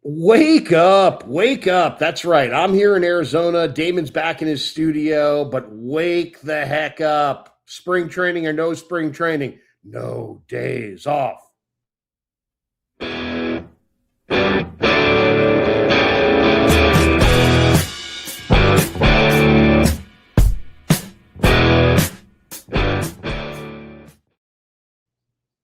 Wake up, wake up. That's right. I'm here in Arizona. Damon's back in his studio, but wake the heck up. Spring training or no spring training, no days off.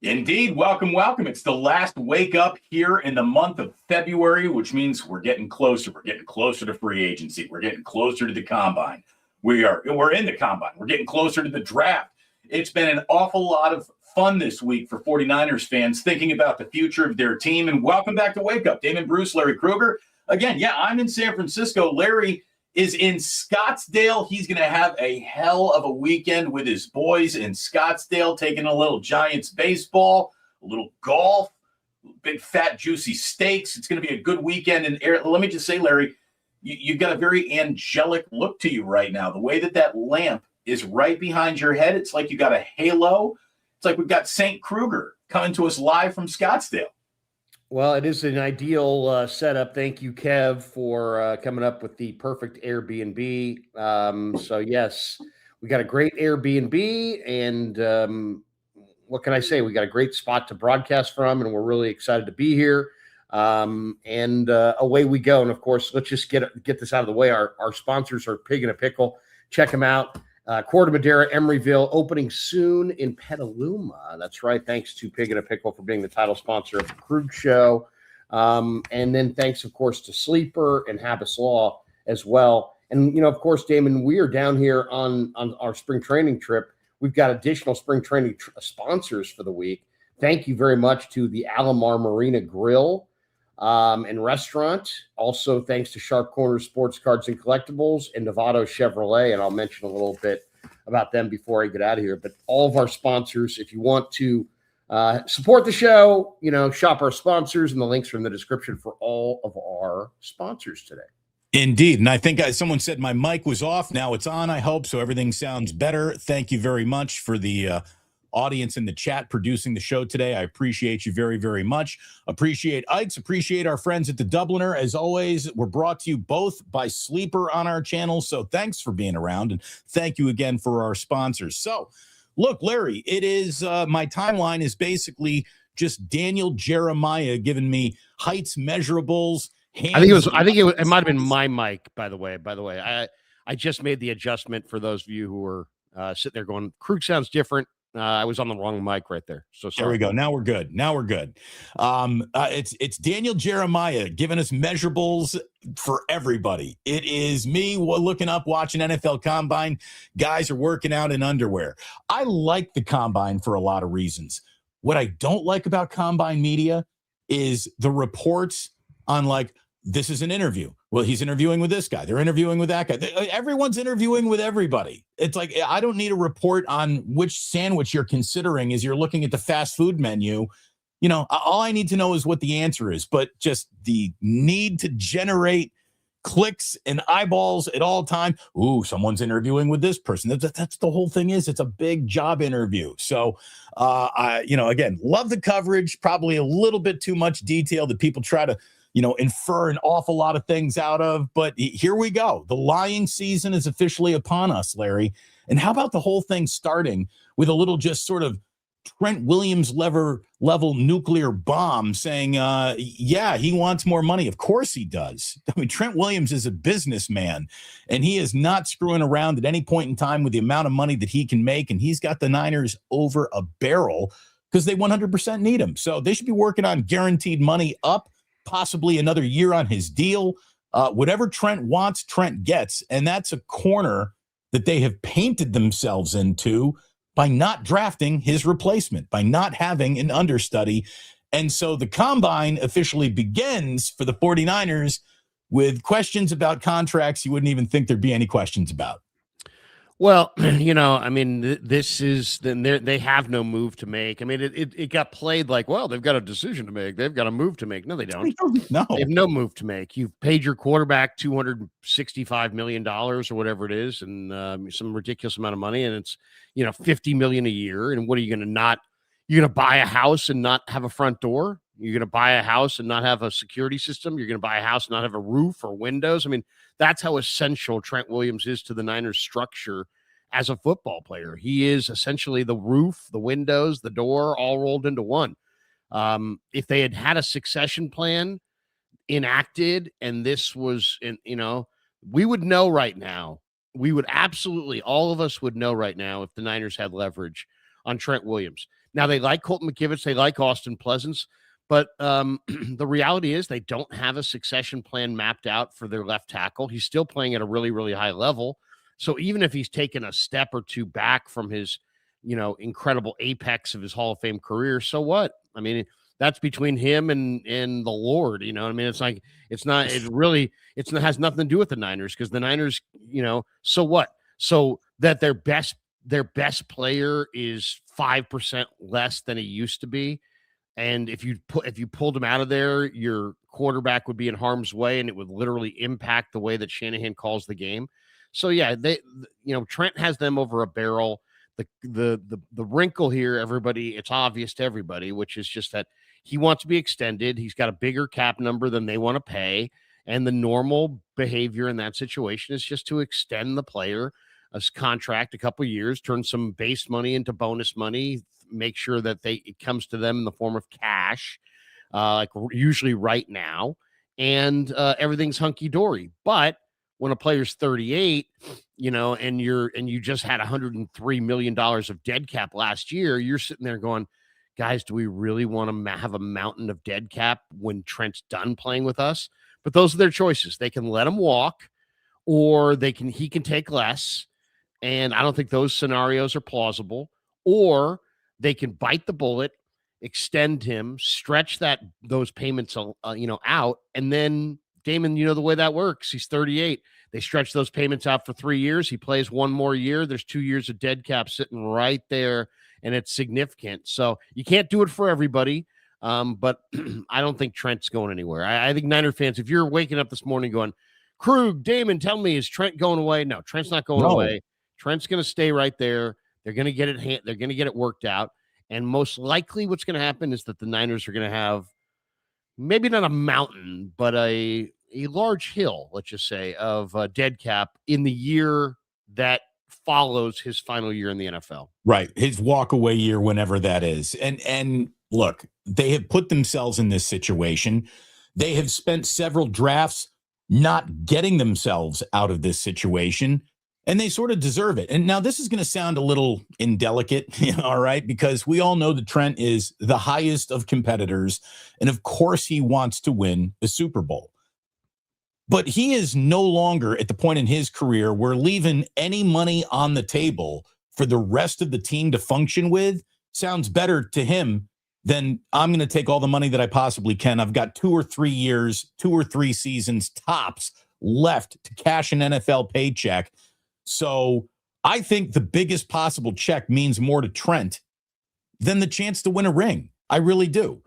Indeed. Welcome, welcome. It's the last wake up here in the month of February, which means we're getting closer. We're getting closer to free agency. We're getting closer to the combine. We're in the combine. We're getting closer to the draft. It's been an awful lot of fun this week for 49ers fans thinking about the future of their team. And welcome back to Wake Up. Damon, Bruce, Larry Krueger. Again, I'm in San Francisco. Larry is in Scottsdale. He's going to have a hell of a weekend with his boys in Scottsdale, taking a little Giants baseball, a little golf, big, fat, juicy steaks. It's going to be a good weekend. And let me just say, Larry, you've got a very angelic look to you right now. The way that lamp is right behind your head, it's like you got a halo. It's like we've got St. Krueger coming to us live from Scottsdale. Well, it is an ideal setup. Thank you, Kev, for coming up with the perfect Airbnb. So, yes, we got a great Airbnb, and what can I say? We got a great spot to broadcast from, and we're really excited to be here. And away we go. And, of course, let's just get this out of the way. Our sponsors are Pig in a Pickle. Check them out. Corte Madera, Emeryville, opening soon in Petaluma. That's right. Thanks to Pig in a Pickle for being the title sponsor of the Krug Show. And then thanks, of course, to Sleeper and Habas Law as well. And, of course, Damon, we are down here on our spring training trip. We've got additional spring training sponsors for the week. Thank you very much to the Alomar Marina Grill and Restaurant. Also, thanks to Sharp Corners Sports Cards and Collectibles and Novato Chevrolet. And I'll mention a little bit about them before I get out of here. But all of our sponsors, if you want to support the show, shop our sponsors, and the links are in the description for all of our sponsors today. Indeed. And I think someone said my mic was off. Now it's on, I hope. So everything sounds better. Thank you very much for the audience in the chat producing the show today. I appreciate you very, very much. Appreciate Ikes. Appreciate our friends at the Dubliner. As always, we're brought to you both by Sleeper on our channel. So thanks for being around. And thank you again for our sponsors. So look, Larry, it is my timeline is basically just Daniel Jeremiah giving me heights measurables. I think it might have been my mic, by the way. I just made the adjustment for those of you who were sitting there going, Krug sounds different. I was on the wrong mic right there. So sorry. There we go. Now we're good. It's Daniel Jeremiah giving us measurables for everybody. It is me looking up, watching NFL Combine. Guys are working out in underwear. I like the Combine for a lot of reasons. What I don't like about Combine media is the reports on this is an interview. Well, he's interviewing with this guy. They're interviewing with that guy. Everyone's interviewing with everybody. It's like, I don't need a report on which sandwich you're considering as you're looking at the fast food menu. All I need to know is what the answer is, but just the need to generate clicks and eyeballs at all time. Ooh, someone's interviewing with this person. That's the whole thing is it's a big job interview. So, again, love the coverage, probably a little bit too much detail that people try to, infer an awful lot of things out of. But here we go. The lying season is officially upon us, Larry. And how about the whole thing starting with a little just sort of Trent Williams level nuclear bomb saying, he wants more money. Of course he does. I mean, Trent Williams is a businessman, and he is not screwing around at any point in time with the amount of money that he can make. And he's got the Niners over a barrel because they 100% need him. So they should be working on guaranteed money up, possibly another year on his deal. Whatever Trent wants, Trent gets. And that's a corner that they have painted themselves into by not drafting his replacement, by not having an understudy. And so the Combine officially begins for the 49ers with questions about contracts you wouldn't even think there'd be any questions about. Well, this is they have no move to make. I mean, it got played like, well, they've got a decision to make. They've got a move to make. No, they don't. No, they have no move to make. You've paid your quarterback $265 million or whatever it is, and some ridiculous amount of money, and it's $50 million a year. And what are you going to not? You're going to buy a house and not have a front door? You're going to buy a house and not have a security system. You're going to buy a house and not have a roof or windows. I mean, that's how essential Trent Williams is to the Niners structure as a football player. He is essentially the roof, the windows, the door, all rolled into one. If they had had a succession plan enacted and this was, we would know right now. We would absolutely, all of us would know right now if the Niners had leverage on Trent Williams. Now, they like Colton McKivitz. They like Austin Pleasance. But the reality is they don't have a succession plan mapped out for their left tackle. He's still playing at a really, really high level. So even if he's taken a step or two back from his, incredible apex of his Hall of Fame career, so what? I mean, that's between him and the Lord, I mean, it's like, it has nothing to do with the Niners, because the Niners, so what? So that their best player is 5% less than he used to be. And if you pulled him out of there, your quarterback would be in harm's way, and it would literally impact the way that Shanahan calls the game. So yeah, Trent has them over a barrel. The wrinkle here, everybody, it's obvious to everybody, which is just that he wants to be extended. He's got a bigger cap number than they want to pay. And the normal behavior in that situation is just to extend the player a contract a couple of years, turn some base money into bonus money, make sure that it comes to them in the form of cash, like usually right now, and everything's hunky-dory. But when a player's 38, and you just had $103 million of dead cap last year, you're sitting there going, guys, do we really want to have a mountain of dead cap when Trent's done playing with us? But those are their choices. They can let him walk, or he can take less. And I don't think those scenarios are plausible. Or they can bite the bullet, extend him, stretch those payments, out. And then Damon, the way that works, he's 38. They stretch those payments out for 3 years. He plays one more year. There's 2 years of dead cap sitting right there, and it's significant. So you can't do it for everybody. But I don't think Trent's going anywhere. I think Niner fans, if you're waking up this morning going, Krug, Damon, tell me, is Trent going away? No, Trent's not going away. Trent's going to stay right there. They're going to get it. They're going to get it worked out. And most likely what's going to happen is that the Niners are going to have maybe not a mountain, but a large hill, let's just say, of dead cap in the year that follows his final year in the NFL. Right. His walk-away year, whenever that is. And look, they have put themselves in this situation. They have spent several drafts not getting themselves out of this situation, and they sort of deserve it. And now this is going to sound a little indelicate, all right, because we all know that Trent is the highest of competitors, and of course he wants to win the Super Bowl. But he is no longer at the point in his career where leaving any money on the table for the rest of the team to function with sounds better to him than I'm going to take all the money that I possibly can. I've got 2 or 3 years, 2 or 3 seasons tops left to cash an NFL paycheck. So I think the biggest possible check means more to Trent than the chance to win a ring. I really do.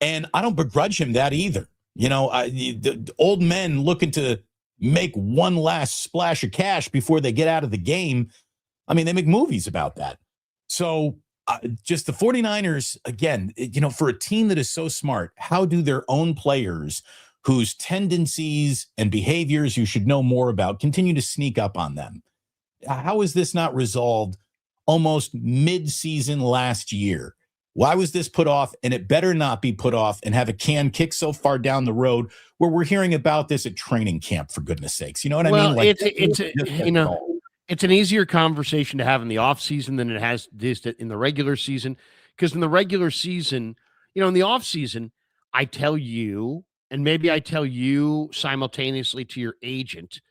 And I don't begrudge him that either. The old men looking to make one last splash of cash before they get out of the game. I mean, they make movies about that. So just the 49ers, again, for a team that is so smart, how do their own players whose tendencies and behaviors you should know more about continue to sneak up on them? How is this not resolved almost mid-season last year? Why was this put off? And it better not be put off and have a can kick so far down the road where we're hearing about this at training camp, for goodness sakes. You know what I mean? Like, it's an easier conversation to have in the offseason than it has this in the regular season. Because in the regular season, in the offseason, I tell you, and maybe I tell you simultaneously to your agent,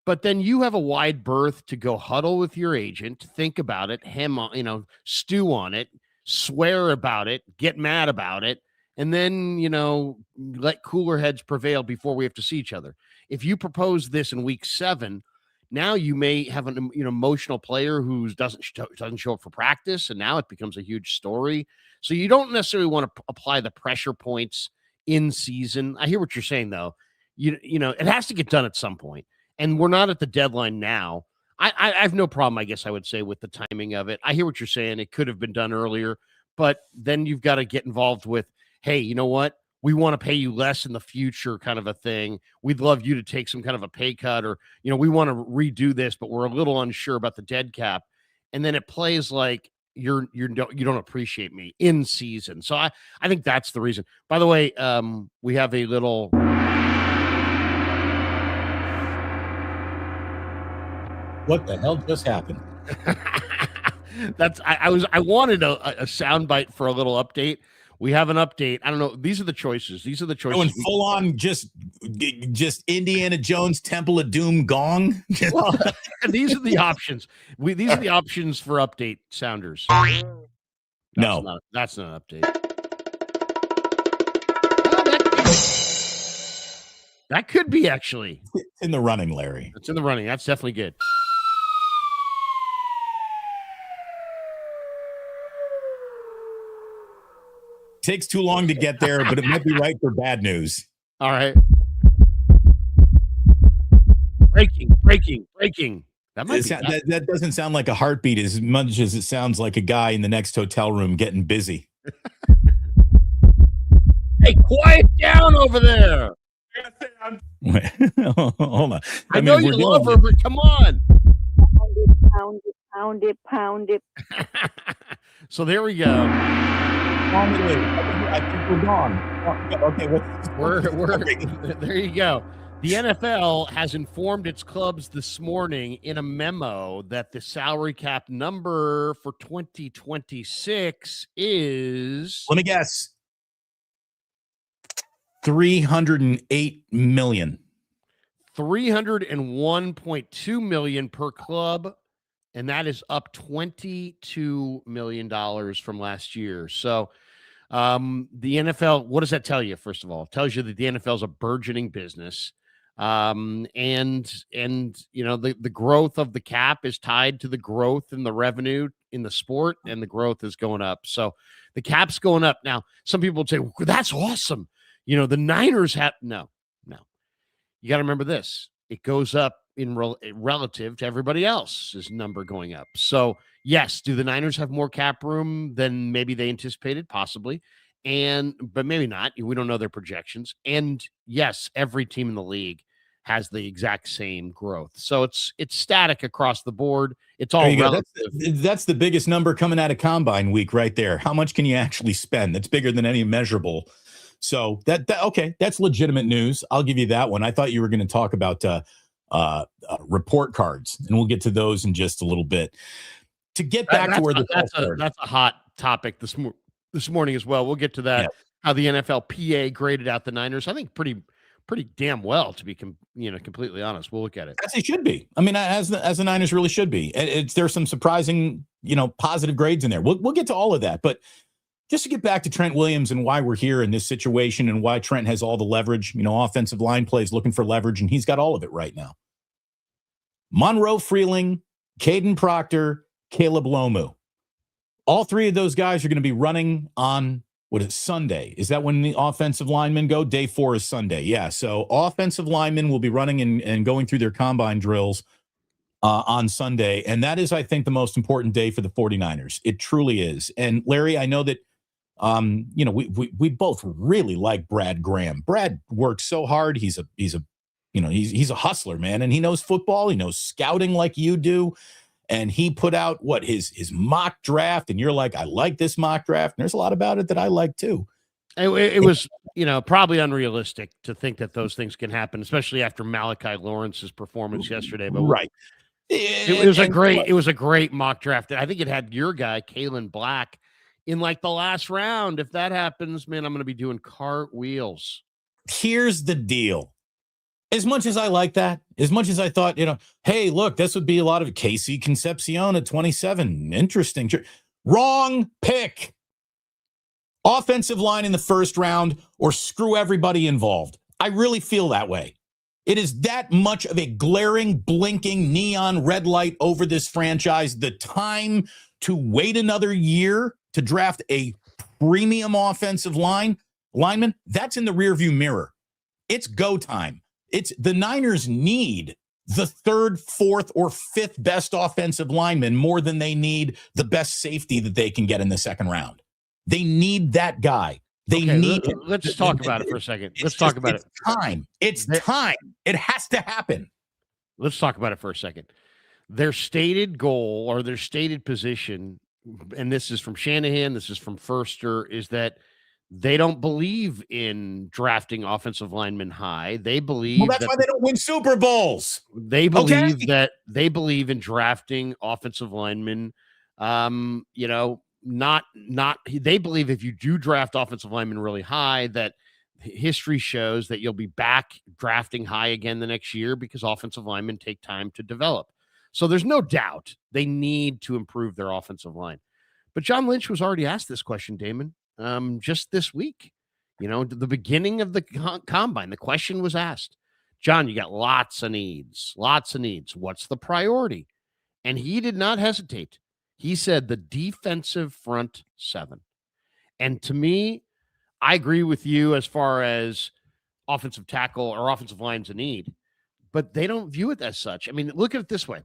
but then you have a wide berth to go huddle with your agent, think about it, stew on it, swear about it, get mad about it, and then, let cooler heads prevail before we have to see each other. If you propose this in week 7, now you may have an emotional player who doesn't show up for practice, and now it becomes a huge story. So you don't necessarily want to apply the pressure points in season. I hear what you're saying, though. It has to get done at some point, and we're not at the deadline now. I have no problem, I guess I would say, with the timing of it. I hear what you're saying. It could have been done earlier, but then you've got to get involved with, hey, you know what? we want to pay you less in the future kind of a thing. We'd love you to take some kind of a pay cut, or, we want to redo this, but we're a little unsure about the dead cap. And then it plays like you don't appreciate me in season. So I think that's the reason. By the way, we have a little. What the hell just happened? I wanted a soundbite for a little update. We have an update. I don't know. These are the choices. Going full on just Indiana Jones Temple of Doom gong. Well, these are the options. These are the options for update sounders. That's not an update. That could be actually. It's in the running, Larry. It's in the running. That's definitely good. Takes too long to get there, but it might be right for bad news. All right. Breaking. That doesn't sound like a heartbeat as much as it sounds like a guy in the next hotel room getting busy. Hey, quiet down over there. Hold on. I know you love her, but come on. Pound it. So there we go. I think we're gone. Okay, we're there. You go. The NFL has informed its clubs this morning in a memo that the salary cap number for 2026 is. Let me guess. $308 million. $301.2 million per club. And that is up $22 million from last year. So the NFL, what does that tell you? First of all, it tells you that the NFL is a burgeoning business. And the growth of the cap is tied to the growth in the revenue in the sport, and the growth is going up. So the cap's going up. Now, some people would say, well, that's awesome. The Niners have no. You got to remember this. It goes up in relative to everybody else's number going up. So yes, do the Niners have more cap room than maybe they anticipated? Possibly. But maybe not. We don't know their projections. And yes, every team in the league has the exact same growth. So it's static across the board. It's all relative. That's the biggest number coming out of Combine Week right there. How much can you actually spend? That's bigger than any measurable. So okay, that's legitimate news. I'll give you that one. I thought you were going to talk about report cards, and we'll get to those in just a little bit. To get back to where that's a hot topic this morning as well. We'll get to that. Yeah. How the NFLPA graded out the Niners. I think pretty damn well, to be completely honest. We'll look at it as they should be. I mean, as the Niners really should be. There's some surprising positive grades in there. We'll get to all of that, but just to get back to Trent Williams and why we're here in this situation and why Trent has all the leverage. Offensive line plays looking for leverage, and he's got all of it right now. Monroe Freeling, Caden Proctor, Caleb Lomu. All three of those guys are going to be running on, Sunday? Is that when the offensive linemen go? Day 4 is Sunday. Yeah, so offensive linemen will be running and going through their combine drills on Sunday, and that is, I think, the most important day for the 49ers. It truly is. And Larry, I know that we both really like Brad Graham. Brad works so hard. He's a hustler, man, and he knows football. He knows scouting like you do. And he put out his mock draft, and you're like, I like this mock draft. And there's a lot about it that I like too. It was, probably unrealistic to think that those things can happen, especially after Malachi Lawrence's performance yesterday. But right. It was a great mock draft. I think it had your guy, Kalen Black, in like the last round. If that happens, man, I'm going to be doing cartwheels. Here's the deal. As much as I like that, as much as I thought, hey, look, this would be a lot of Casey Concepcion at 27. Interesting. Wrong pick. Offensive line in the first round, or screw everybody involved. I really feel that way. It is that much of a glaring, blinking neon red light over this franchise. The time to wait another year to draft a premium offensive lineman, that's in the rearview mirror. It's go time. The Niners need the third, fourth, or fifth best offensive lineman more than they need the best safety that they can get in the second round. They need that guy. They Okay, need it. let's talk about it for a second. Let's It's talk about it. time. It's time. It has to happen. Let's talk about it for a second. Their stated goal or their stated position, and this is from Shanahan, this is from Furster, is that they don't believe in drafting offensive linemen high. They Well, believe that's why they don't win Super Bowls. they believe that they believe in drafting offensive linemen. Not they believe if you do draft offensive linemen really high, that history shows that you'll be back drafting high again the next year because offensive linemen take time to develop. So there's no doubt they need to improve their offensive line. But John Lynch was already asked this question, Damon, just this week. The beginning of the combine, the question was asked, John, you got lots of needs. What's the priority? And he did not hesitate. He said the defensive front seven. And to me, I agree with you as far as offensive tackle or offensive line's a need, but they don't view it as such. I mean, look at it this way.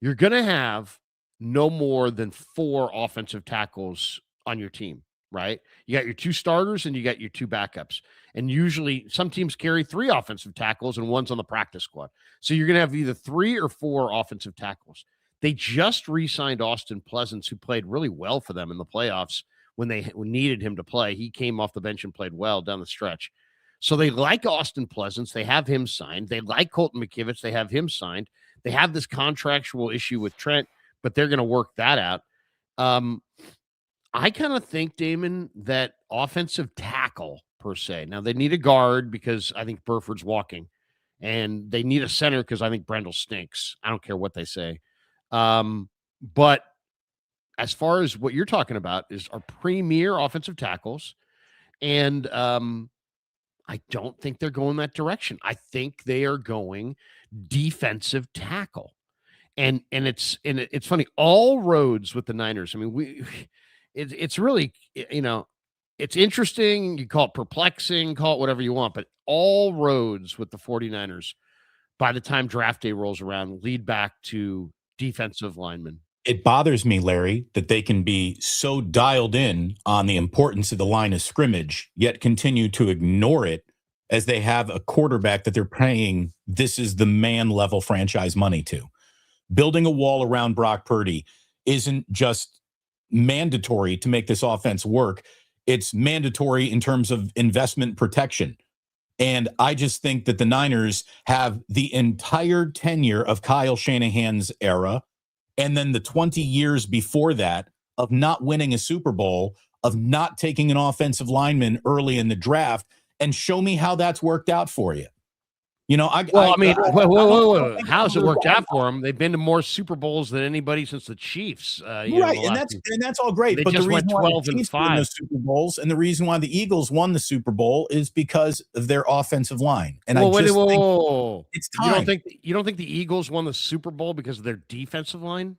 You're going to have no more than 4 offensive tackles on your team, right? You got your 2 starters and you got your 2 backups. And usually some teams carry 3 offensive tackles and one's on the practice squad. So you're going to have either 3 or 4 offensive tackles. They just re-signed Austin Pleasance, who played really well for them in the playoffs when they needed him to play. He came off the bench and played well down the stretch. So they like Austin Pleasance. They have him signed. They like Colton McKivitz. They have him signed. They have this contractual issue with Trent, but they're going to work that out. I kind of think, Damon, that offensive tackle per se. Now, they need a guard because I think Burford's walking, and they need a center because I think Brendel stinks. I don't care what they say. But as far as what you're talking about is our premier offensive tackles, and I don't think they're going that direction. I think they are going defensive tackle. And it's funny, all roads with the Niners. I mean, it's really, it's interesting. You call it perplexing, call it whatever you want, but all roads with the 49ers by the time draft day rolls around lead back to defensive linemen. It bothers me, Larry, that they can be so dialed in on the importance of the line of scrimmage, yet continue to ignore it as they have a quarterback that they're paying this is the man level franchise money to. Building a wall around Brock Purdy isn't just mandatory to make this offense work. It's mandatory in terms of investment protection. And I just think that the Niners have the entire tenure of Kyle Shanahan's era, and then the 20 years before that of not winning a Super Bowl, of not taking an offensive lineman early in the draft, and show me how that's worked out for you. How's it worked out for them? They've been to more Super Bowls than anybody since the Chiefs. Right, and that's all great. But the reason why the Chiefs won the Super Bowls and the reason why the Eagles won the Super Bowl is because of their offensive line. And think it's time. You don't think the Eagles won the Super Bowl because of their defensive line?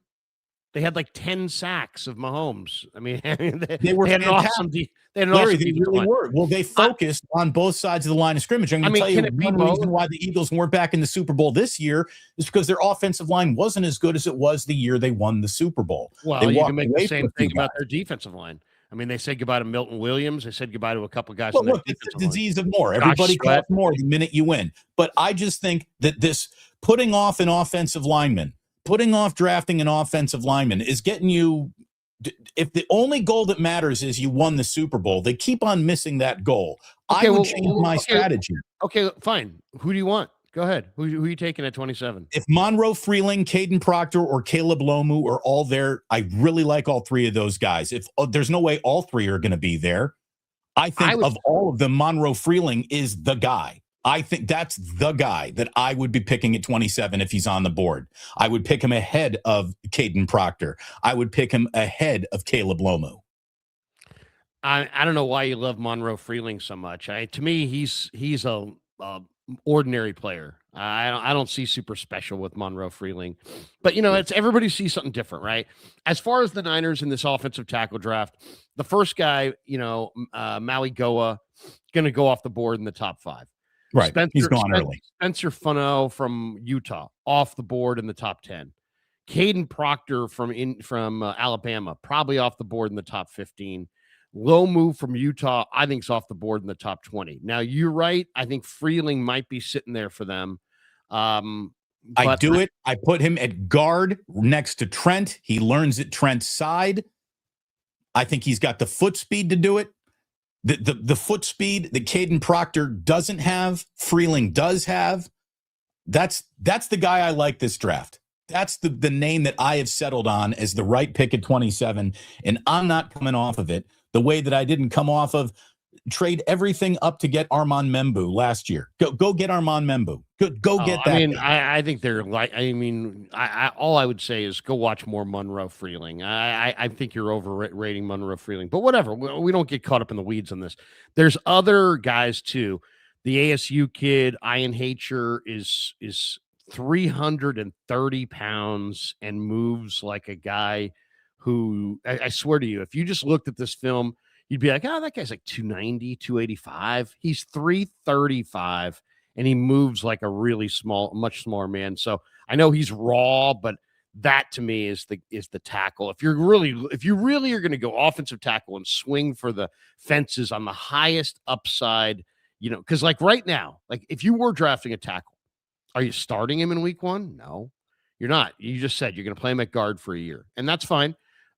They had like 10 sacks of Mahomes. I mean, they were had fantastic. They really were. Well, they focused on both sides of the line of scrimmage. I'm going to tell you one reason why the Eagles weren't back in the Super Bowl this year is because their offensive line wasn't as good as it was the year they won the Super Bowl. Well, you can make the same thing about their defensive line. I mean, they said goodbye to Milton Williams. They said goodbye to a couple of guys. Look, it's the disease of more. Everybody calls more the minute you win. But I just think that this putting off an offensive lineman, putting off drafting an offensive lineman is getting you. If the only goal that matters is you won the Super Bowl, they keep on missing that goal. I would change my strategy. Okay, fine. Who do you want? Go ahead. Who are you taking at 27? If Monroe Freeling, Caden Proctor, or Caleb Lomu are all there, I really like all 3 of those guys. If there's no way all 3 are going to be there, I think of all of them, Monroe Freeling is the guy. I think that's the guy that I would be picking at 27 if he's on the board. I would pick him ahead of Caden Proctor. I would pick him ahead of Caleb Lomu. I don't know why you love Monroe Freeling so much. To me, he's a ordinary player. I don't see super special with Monroe Freeling, but it's everybody sees something different, right? As far as the Niners in this offensive tackle draft, the first guy, Maui Goa, going to go off the board in the top 5. Right, he's gone early. Spencer Fano from Utah off the board in the top 10. Caden Proctor from Alabama, probably off the board in the top 15. Low move from Utah, I think, is off the board in the top 20. Now, you're right. I think Freeling might be sitting there for them. I put him at guard next to Trent. He learns at Trent's side. I think he's got the foot speed to do it. The foot speed that Caden Proctor doesn't have, Freeling does have. That's the guy I like this draft. That's the name that I have settled on as the right pick at 27, and I'm not coming off of it the way that I didn't come off of trade everything up to get Armand Membu last year. Go get Armand Membu. Go get that. I mean, I think they're like. I mean, all I would say is go watch more Monroe Freeling. I think you're overrating Monroe Freeling, but whatever. We don't get caught up in the weeds on this. There's other guys too. The ASU kid, Ian Hatcher, is 330 pounds and moves like a guy who, I swear to you, if you just looked at this film, you'd be like, oh, that guy's like 290, 285. He's 335, and he moves like a really much smaller man. So I know he's raw, but that to me is the tackle. If you really are going to go offensive tackle and swing for the fences on the highest upside, because like right now, like if you were drafting a tackle, are you starting him in week 1? No, you're not. You just said you're going to play him at guard for a year, and that's fine.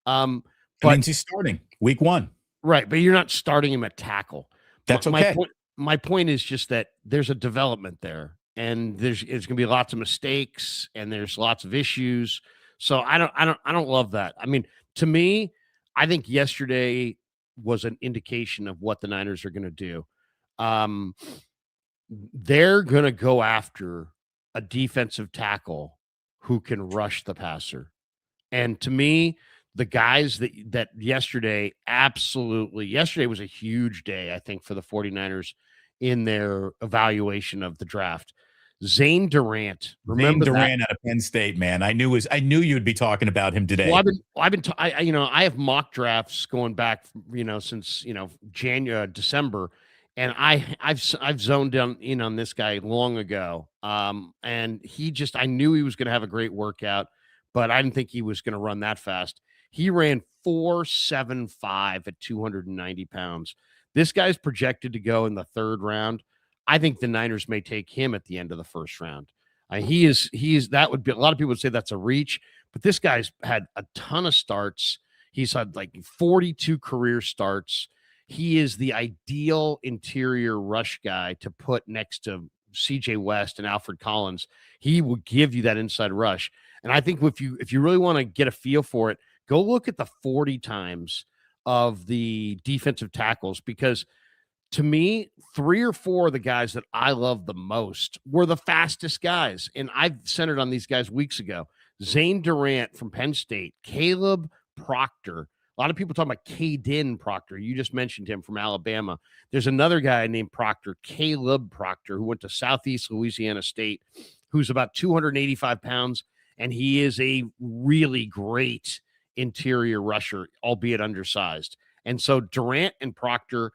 But means he's starting week 1. Right, but you're not starting him at tackle. That's okay. My point is just that there's a development there, and it's going to be lots of mistakes, and there's lots of issues. So I don't love that. I mean, to me, I think yesterday was an indication of what the Niners are going to do. They're going to go after a defensive tackle who can rush the passer, and to me, the guys that yesterday was a huge day, I think, for the 49ers in their evaluation of the draft. Zane Durant. Remember Zane Durant out of Penn State, man. I knew you'd be talking about him today. Well, I have mock drafts going back, since, January, December, and I've zoned in on this guy long ago. And I knew he was going to have a great workout, but I didn't think he was going to run that fast. He ran 4.75 at 290 pounds. This guy's projected to go in the 3rd round. I think the Niners may take him at the end of the 1st round. That would be, a lot of people would say that's a reach, but this guy's had a ton of starts. He's had like 42 career starts. He is the ideal interior rush guy to put next to CJ West and Alfred Collins. He will give you that inside rush. And I think if you really want to get a feel for it, go look at the 40 times of the defensive tackles, because to me, 3 or 4 of the guys that I love the most were the fastest guys. And I've centered on these guys weeks ago. Zane Durant from Penn State, Caleb Proctor. A lot of people talking about Caden Proctor. You just mentioned him from Alabama. There's another guy named Proctor, Caleb Proctor, who went to Southeast Louisiana State, who's about 285 pounds. And he is a really great interior rusher, albeit undersized. And so Durant and Proctor's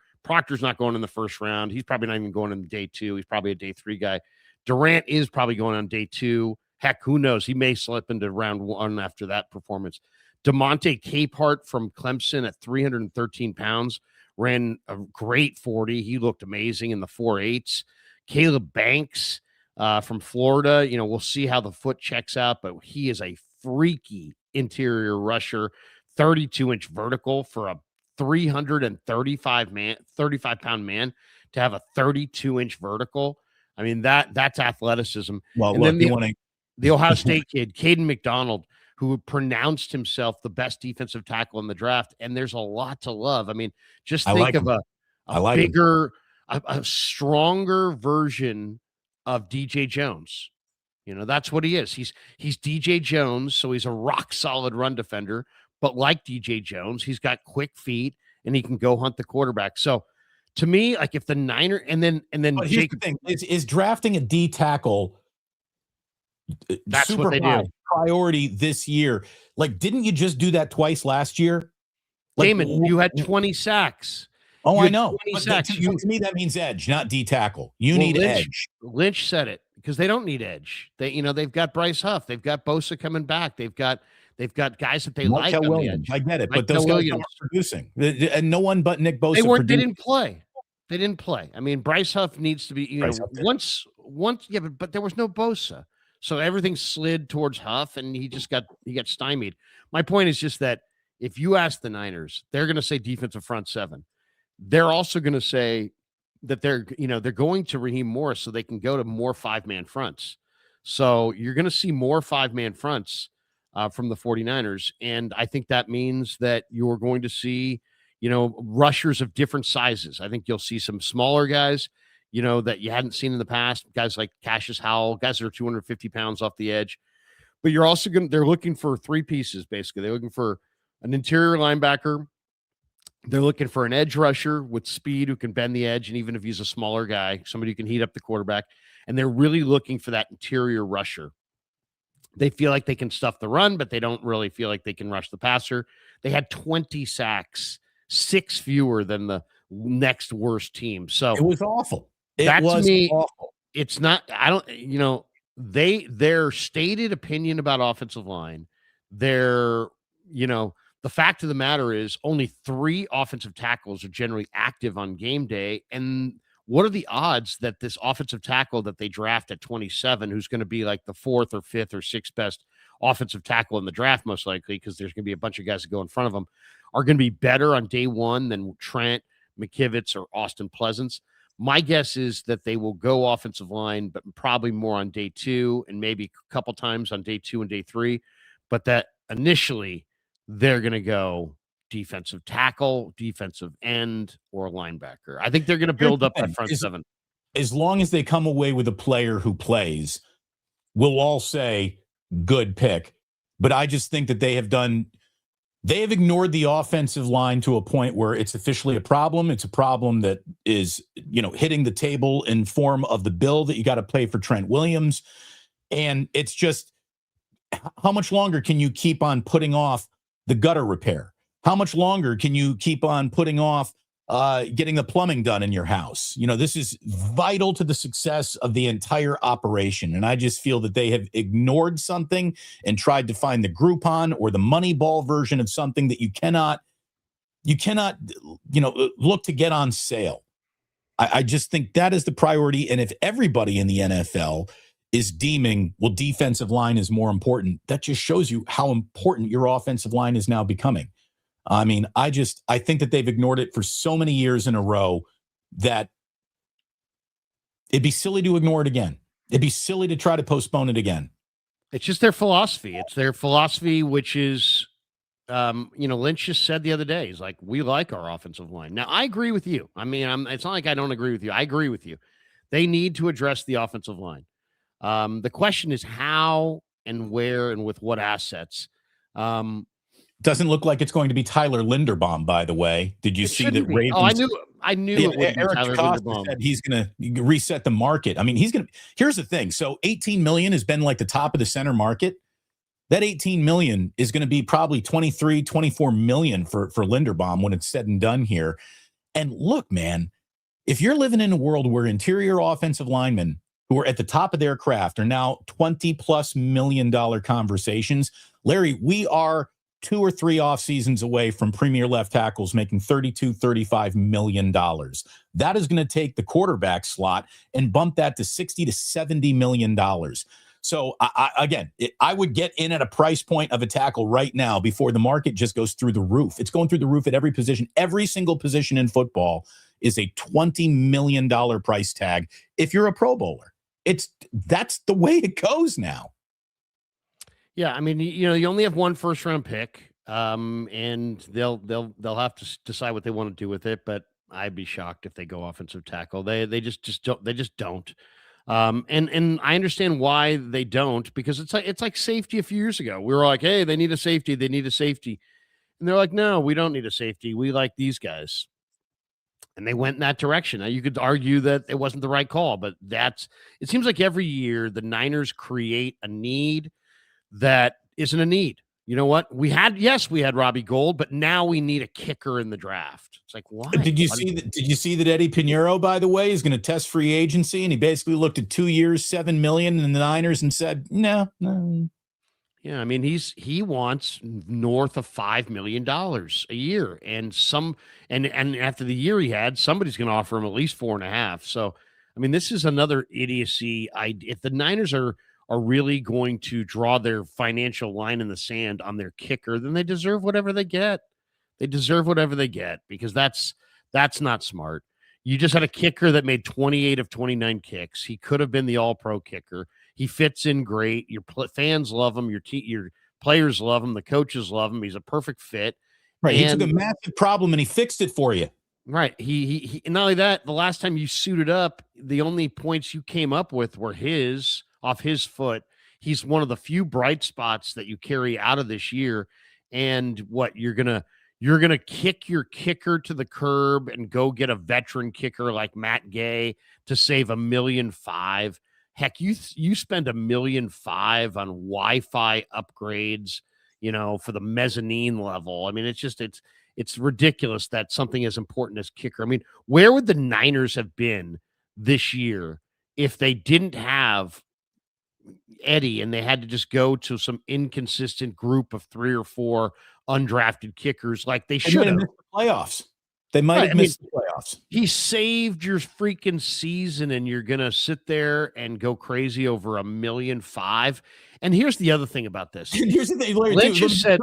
not going in the 1st round. He's probably not even going in day 2. He's probably a day 3 guy. Durant is probably going on day 2. Heck, who knows? He may slip into round 1 after that performance. DeMonte Capehart from Clemson at 313 pounds ran a great 40. He looked amazing in the 4.8s. Caleb Banks from Florida, we'll see how the foot checks out, but he is a freaky interior rusher, 32-inch vertical for a 35-pound man to have a 32-inch vertical. I mean, that's athleticism. Well, and look, then the Ohio State kid, Caden McDonald, who pronounced himself the best defensive tackle in the draft. And there's a lot to love. I mean, just think of a bigger, a stronger version of DJ Jones. That's what he is. He's DJ Jones. So he's a rock solid run defender, but like DJ Jones, he's got quick feet and he can go hunt the quarterback. So to me, like if the Niner and then but here's the thing, is drafting a D tackle that's super what they high do. Priority this year. Like, didn't you just do that twice last year? Like, Damon, you had 20 sacks. Oh, I know. To me, that means edge, not D tackle. You need edge. Lynch said it because they don't need edge. They've got Bryce Huff. They've got Bosa coming back. They've got They've got guys that they like Markel on the Williams, edge. I get it, but Markel those guys Williams. aren't producing, and no one but Nick Bosa They produced. didn't play. They didn't play. I mean, Bryce Huff needs to be, Bryce Huff did. once, yeah, but there was no Bosa. So everything slid towards Huff and he got stymied. My point is just that if you ask the Niners, they're going to say defensive front seven. They're also going to say that they're going to Raheem Morris so they can go to more 5-man fronts. So you're going to see more 5-man fronts from the 49ers. And I think that means that you're going to see, rushers of different sizes. I think you'll see some smaller guys, that you hadn't seen in the past, guys like Cassius Howell, guys that are 250 pounds off the edge. But you're also they're looking for 3 pieces, basically. They're looking for an interior linebacker. They're looking for an edge rusher with speed who can bend the edge, and even if he's a smaller guy, somebody who can heat up the quarterback. And they're really looking for that interior rusher. They feel like they can stuff the run, but they don't really feel like they can rush the passer. They had 20 sacks, 6 fewer than the next worst team. So it was awful. Awful. It's not, I don't, their stated opinion about offensive line, the fact of the matter is only 3 offensive tackles are generally active on game day. And what are the odds that this offensive tackle that they draft at 27, who's going to be like the 4th or 5th or 6th best offensive tackle in the draft, most likely, because there's going to be a bunch of guys that go in front of them, are going to be better on day 1 than Trent, McKivitz, or Austin Pleasance? My guess is that they will go offensive line, but probably more on day 2 and maybe a couple times on day 2 and day 3. But that initially they're going to go defensive tackle, defensive end, or linebacker. I think they're going to build up that front seven. As long as they come away with a player who plays, we'll all say good pick. But I just think that they have ignored the offensive line to a point where it's officially a problem. It's a problem that is, hitting the table in form of the bill that you got to pay for Trent Williams. And it's just, how much longer can you keep on putting off the gutter repair? How much longer can you keep on putting off getting the plumbing done in your house? This is vital to the success of the entire operation. And I just feel that they have ignored something and tried to find the Groupon or the Moneyball version of something that you cannot, look to get on sale. I just think that is the priority. And if everybody in the NFL is deeming, defensive line is more important, that just shows you how important your offensive line is now becoming. I mean, I think that they've ignored it for so many years in a row that it'd be silly to ignore it again. It'd be silly to try to postpone it again. It's just their philosophy. It's their philosophy, which is, Lynch just said the other day, he's like, we like our offensive line. Now, I agree with you. I mean, it's not like I don't agree with you. I agree with you. They need to address the offensive line. The question is how and where and with what assets. Doesn't look like it's going to be Tyler Linderbaum, by the way. Did you see that Ravens? Oh, I knew it would be Eric Tyler Linderbaum. Said he's going to reset the market. I mean, here's the thing. So 18 million has been like the top of the center market. That 18 million is going to be probably 23, 24 million for Linderbaum when it's said and done here. And look, man, if you're living in a world where interior offensive linemen who are at the top of their craft are now $20+ million conversations, Larry, we are 2 or 3 off seasons away from premier left tackles making $32-35 million. That is going to take the quarterback slot and bump that to $60 to $70 million. So I would get in at a price point of a tackle right now before the market just goes through the roof. It's going through the roof at every position. Every single position in football is a $20 million price tag. If you're a Pro Bowler, that's the way it goes now. Yeah, I mean, you only have 1 first-round pick, and they'll have to decide what they want to do with it. But I'd be shocked if they go offensive tackle. They just don't. And I understand why they don't, because it's like safety a few years ago. We were like, hey, they need a safety, and they're like, no, we don't need a safety. We like these guys, and they went in that direction. Now you could argue that it wasn't the right call, but it seems like every year the Niners create a need that isn't a need. You know what? We had Robbie Gould, but now we need a kicker in the draft. It's like, why? Did you see that Eddie Pinheiro, by the way, is going to test free agency, and he basically looked at 2 years, $7 million in the Niners and said, no. Yeah, I mean he wants north of $5 million a year, and after the year he had, somebody's going to offer him at least 4.5. So, I mean, this is another idiocy. If the Niners are really going to draw their financial line in the sand on their kicker, then they deserve whatever they get. They deserve whatever they get because that's not smart. You just had a kicker that made 28 of 29 kicks. He could have been the All-Pro kicker. He fits in great. Your fans love him. Your players love him. The coaches love him. He's a perfect fit. Right. He took a And massive problem and he fixed it for you. right. He and not only that, the last time you suited up, the only points you came up with were off his foot. He's one of the few bright spots that you carry out of this year. And what you're gonna kick your kicker to the curb and go get a veteran kicker like Matt Gay to save $1.5 million. Heck, you spend $1.5 million on Wi-Fi upgrades, for the mezzanine level. I mean, it's ridiculous that something as important as kicker. I mean, where would the Niners have been this year if they didn't have Eddie and they had to just go to some inconsistent group of 3 or 4 undrafted kickers like they should have? Missed the playoffs. They might have missed the playoffs. He saved your freaking season, and you're gonna sit there and go crazy over $1.5 million. And here's the other thing about this. Here's the thing, Larry. Lynch just said,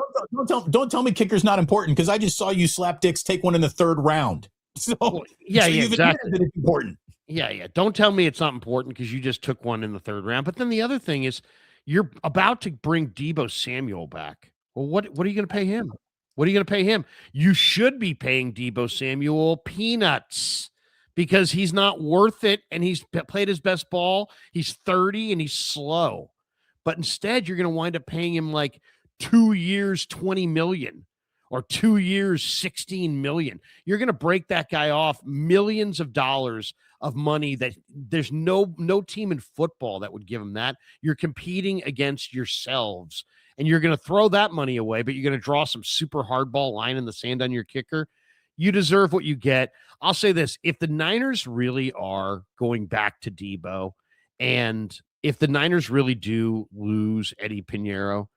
don't tell me kicker's not important because I just saw you slap dicks take one in the 3rd round. So yeah, you've exactly. That it's important. Yeah. Don't tell me it's not important because you just took one in the 3rd round. But then the other thing is, you're about to bring Deebo Samuel back. Well, what are you going to pay him? What are you going to pay him? You should be paying Deebo Samuel peanuts because he's not worth it, and he's played his best ball. He's 30 and he's slow. But instead, you're going to wind up paying him like 2 years, $20 million, or 2 years, $16 million. You're going to break that guy off millions of dollars of money that there's no team in football that would give him that. You're competing against yourselves, and you're going to throw that money away, but you're going to draw some super hardball line in the sand on your kicker. You deserve what you get. I'll say this. If the Niners really are going back to Deebo, and if the Niners really do lose Eddie Pinheiro,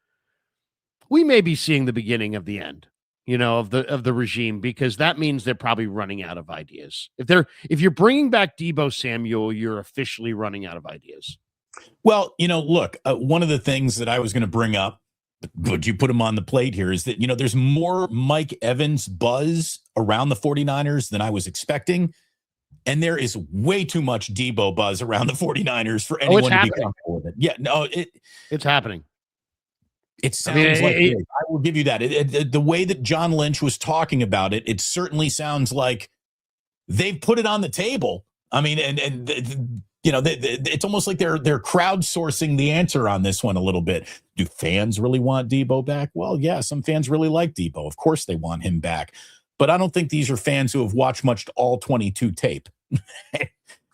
we may be seeing the beginning of the end, of the regime, because that means they're probably running out of ideas. If you're bringing back Deebo Samuel, you're officially running out of ideas. Well, look, one of the things that I was going to bring up, but you put him on the plate here, is that, there's more Mike Evans buzz around the 49ers than I was expecting. And there is way too much Deebo buzz around the 49ers for anyone to be comfortable with it. Yeah, no, it's happening. It sounds I will give you that. The way that John Lynch was talking about it, it certainly sounds like they've put it on the table. I mean, it's almost like they're crowdsourcing the answer on this one a little bit. Do fans really want Deebo back? Well, yeah, some fans really like Deebo. Of course they want him back. But I don't think these are fans who have watched much all 22 tape.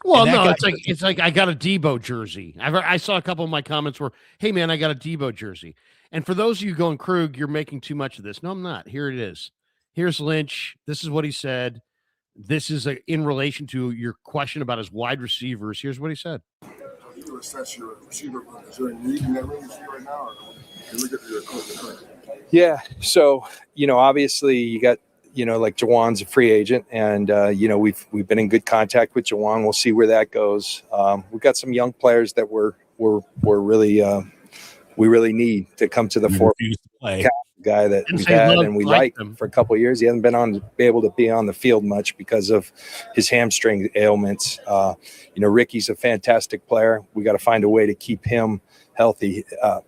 Well, no, it's like I got a Deebo jersey. I saw a couple of my comments were, "Hey man, I got a Deebo jersey." And for those of you going, Krug, you're making too much of this. No, I'm not. Here it is. Here's Lynch. This is what he said. This is in relation to your question about his wide receivers. Here's what he said. You assess your receiver. Is there a need in that room you see right now? Or you look at your coach. Yeah. So, obviously you got, like Jawan's a free agent, and we've been in good contact with Jawan. We'll see where that goes. We've got some young players that we're really we really need to come to the forefront. Guy that we've had and we like for a couple of years. He hasn't been able to be on the field much because of his hamstring ailments. Ricky's a fantastic player. We got to find a way to keep him healthy.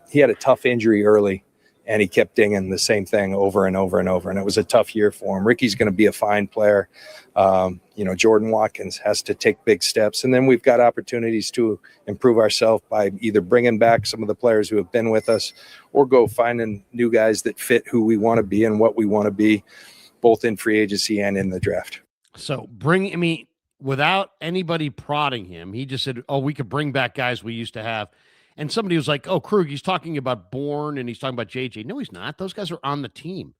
He had a tough injury early, and he kept dinging the same thing over and over and over. And it was a tough year for him. Ricky's going to be a fine player. Jordan Watkins has to take big steps. And then we've got opportunities to improve ourselves by either bringing back some of the players who have been with us or go finding new guys that fit who we want to be and what we want to be, both in free agency and in the draft. So without anybody prodding him, he just said, we could bring back guys we used to have. And somebody was like, Krug, he's talking about Bourne and he's talking about JJ. No, he's not. Those guys are on the team.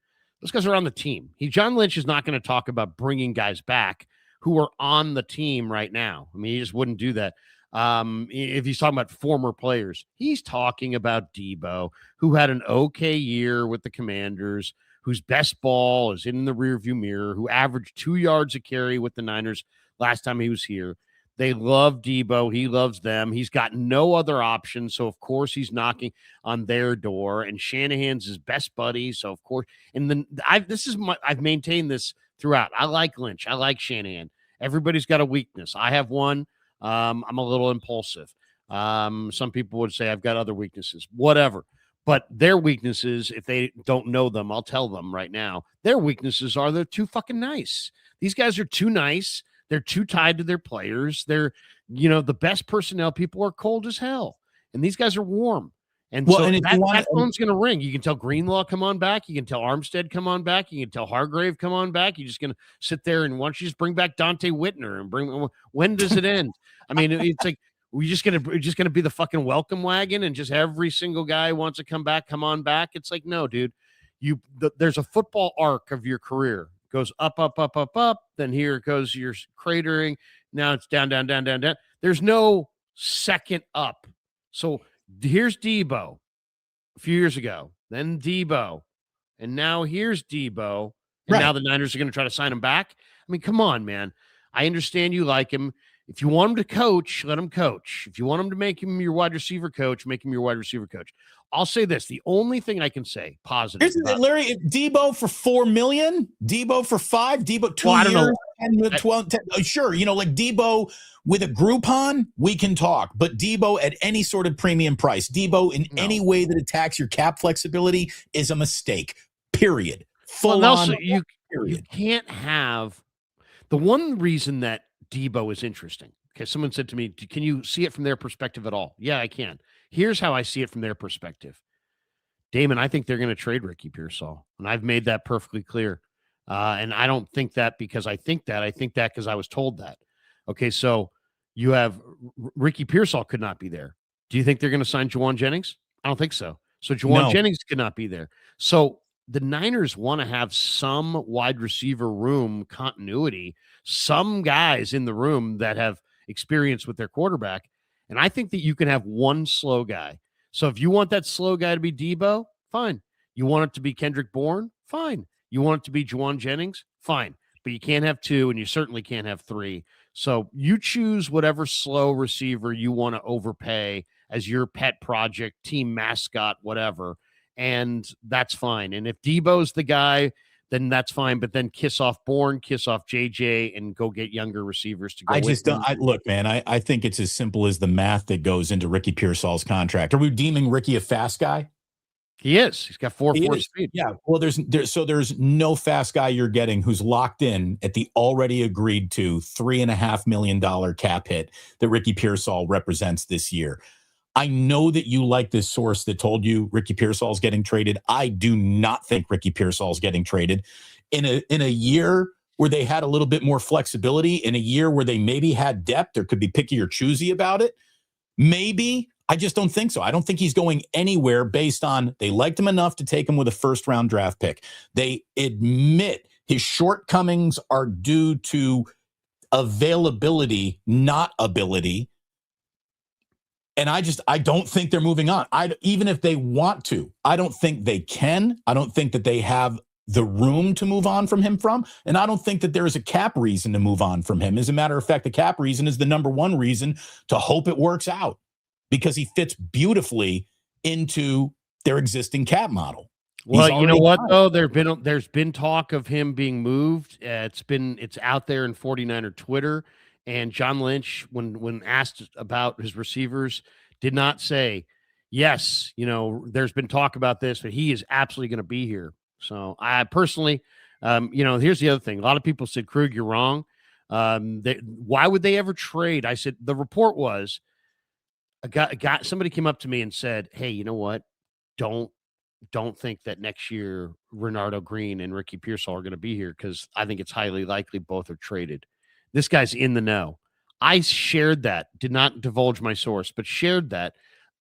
John Lynch is not going to talk about bringing guys back who are on the team right now. I mean, he just wouldn't do that. If he's talking about former players, he's talking about Debo, who had an okay year with the Commanders, whose best ball is in the rearview mirror, who averaged 2 yards a carry with the Niners last time he was here. They love Debo. He loves them. He's got no other option. So, of course, he's knocking on their door. And Shanahan's his best buddy. So, of course, and then I've maintained this throughout. I like Lynch. I like Shanahan. Everybody's got a weakness. I have one. I'm a little impulsive. Some people would say I've got other weaknesses. Whatever. But their weaknesses, if they don't know them, I'll tell them right now. Their weaknesses are they're too fucking nice. These guys are too nice. They're too tied to their players. They're, the best personnel people are cold as hell. And these guys are warm. And Well, so and if that, you want- that phone's going to ring. You can tell Greenlaw, come on back. You can tell Armstead, come on back. You can tell Hargrave, come on back. You're just going to sit there and why don't you just bring back Dante Whitner and when does it end? I mean, it's like, we're just gonna be the fucking welcome wagon and just every single guy wants to come back, come on back. It's like, no, dude, there's a football arc of your career. It goes up, up, up, up, up. Then here it goes, you're cratering. Now it's down, down, down, down, down. There's no second up. So here's Debo a few years ago, then Debo, and now here's Debo. And now the Niners are going to try to sign him back. I mean, come on, man. I understand you like him. If you want him to coach, let him coach. If you want him to make him your wide receiver coach, make him your wide receiver coach. I'll say this. The only thing I can say positive. Larry, Debo for $4 million, Debo for $5 million, Debo 2 I don't years, know. 10, 12, 10, sure. Like Debo with a Groupon, we can talk, but Debo at any sort of premium price, Debo in any way that attacks your cap flexibility is a mistake, period. Full on. You can't have the one reason that Debo is interesting. Okay, someone said to me, can you see it from their perspective at all? Yeah, I can. Here's how I see it from their perspective. Damon, I think they're going to trade Ricky Pearsall, and I've made that perfectly clear. And I don't think that because I think that. I think that because I was told that. Okay, so you have Ricky Pearsall could not be there. Do you think they're going to sign Juwan Jennings? I don't think so. So Juwan Jennings could not be there. So the Niners want to have some wide receiver room continuity, some guys in the room that have experience with their quarterback. And I think that you can have one slow guy. So if you want that slow guy to be Debo, fine. You want it to be Kendrick Bourne? Fine. You want it to be Juwan Jennings? Fine. But you can't have two, and you certainly can't have three. So you choose whatever slow receiver you want to overpay as your pet project, team mascot, whatever. And that's fine. And if Debo's the guy, then that's fine. But then kiss off Bourne, kiss off JJ, and go get younger receivers to go. I just don't. Look, man, I think it's as simple as the math that goes into Ricky Pearsall's contract. Are we deeming Ricky a fast guy? He is. He's got 4.4 speed. Yeah. Well, there's no fast guy you're getting who's locked in at the already agreed to $3.5 million cap hit that Ricky Pearsall represents this year. I know that you like this source that told you Ricky Pearsall is getting traded. I do not think Ricky Pearsall is getting traded in a year where they had a little bit more flexibility, in a year where they maybe had depth or could be picky or choosy about it. Maybe. I just don't think so. I don't think he's going anywhere based on they liked him enough to take him with a first-round draft pick. They admit his shortcomings are due to availability, not ability. And I don't think they're moving on. Even if they want to, I don't think they can. I don't think that they have the room to move on from him and I don't think that there is a cap reason to move on from him. As a matter of fact, the cap reason is the number one reason to hope it works out because he fits beautifully into their existing cap model. Well, you know what though? There's been talk of him being moved. It's out there in 49er Twitter. And John Lynch, when asked about his receivers, did not say, yes, there's been talk about this, but he is absolutely going to be here. So I personally, here's the other thing. A lot of people said, Krug, you're wrong. Why would they ever trade? I said, the report was somebody came up to me and said, hey, you know what? Don't think that next year Renardo Green and Ricky Pearsall are going to be here because I think it's highly likely both are traded. This guy's in the know. I shared that, did not divulge my source, but shared that.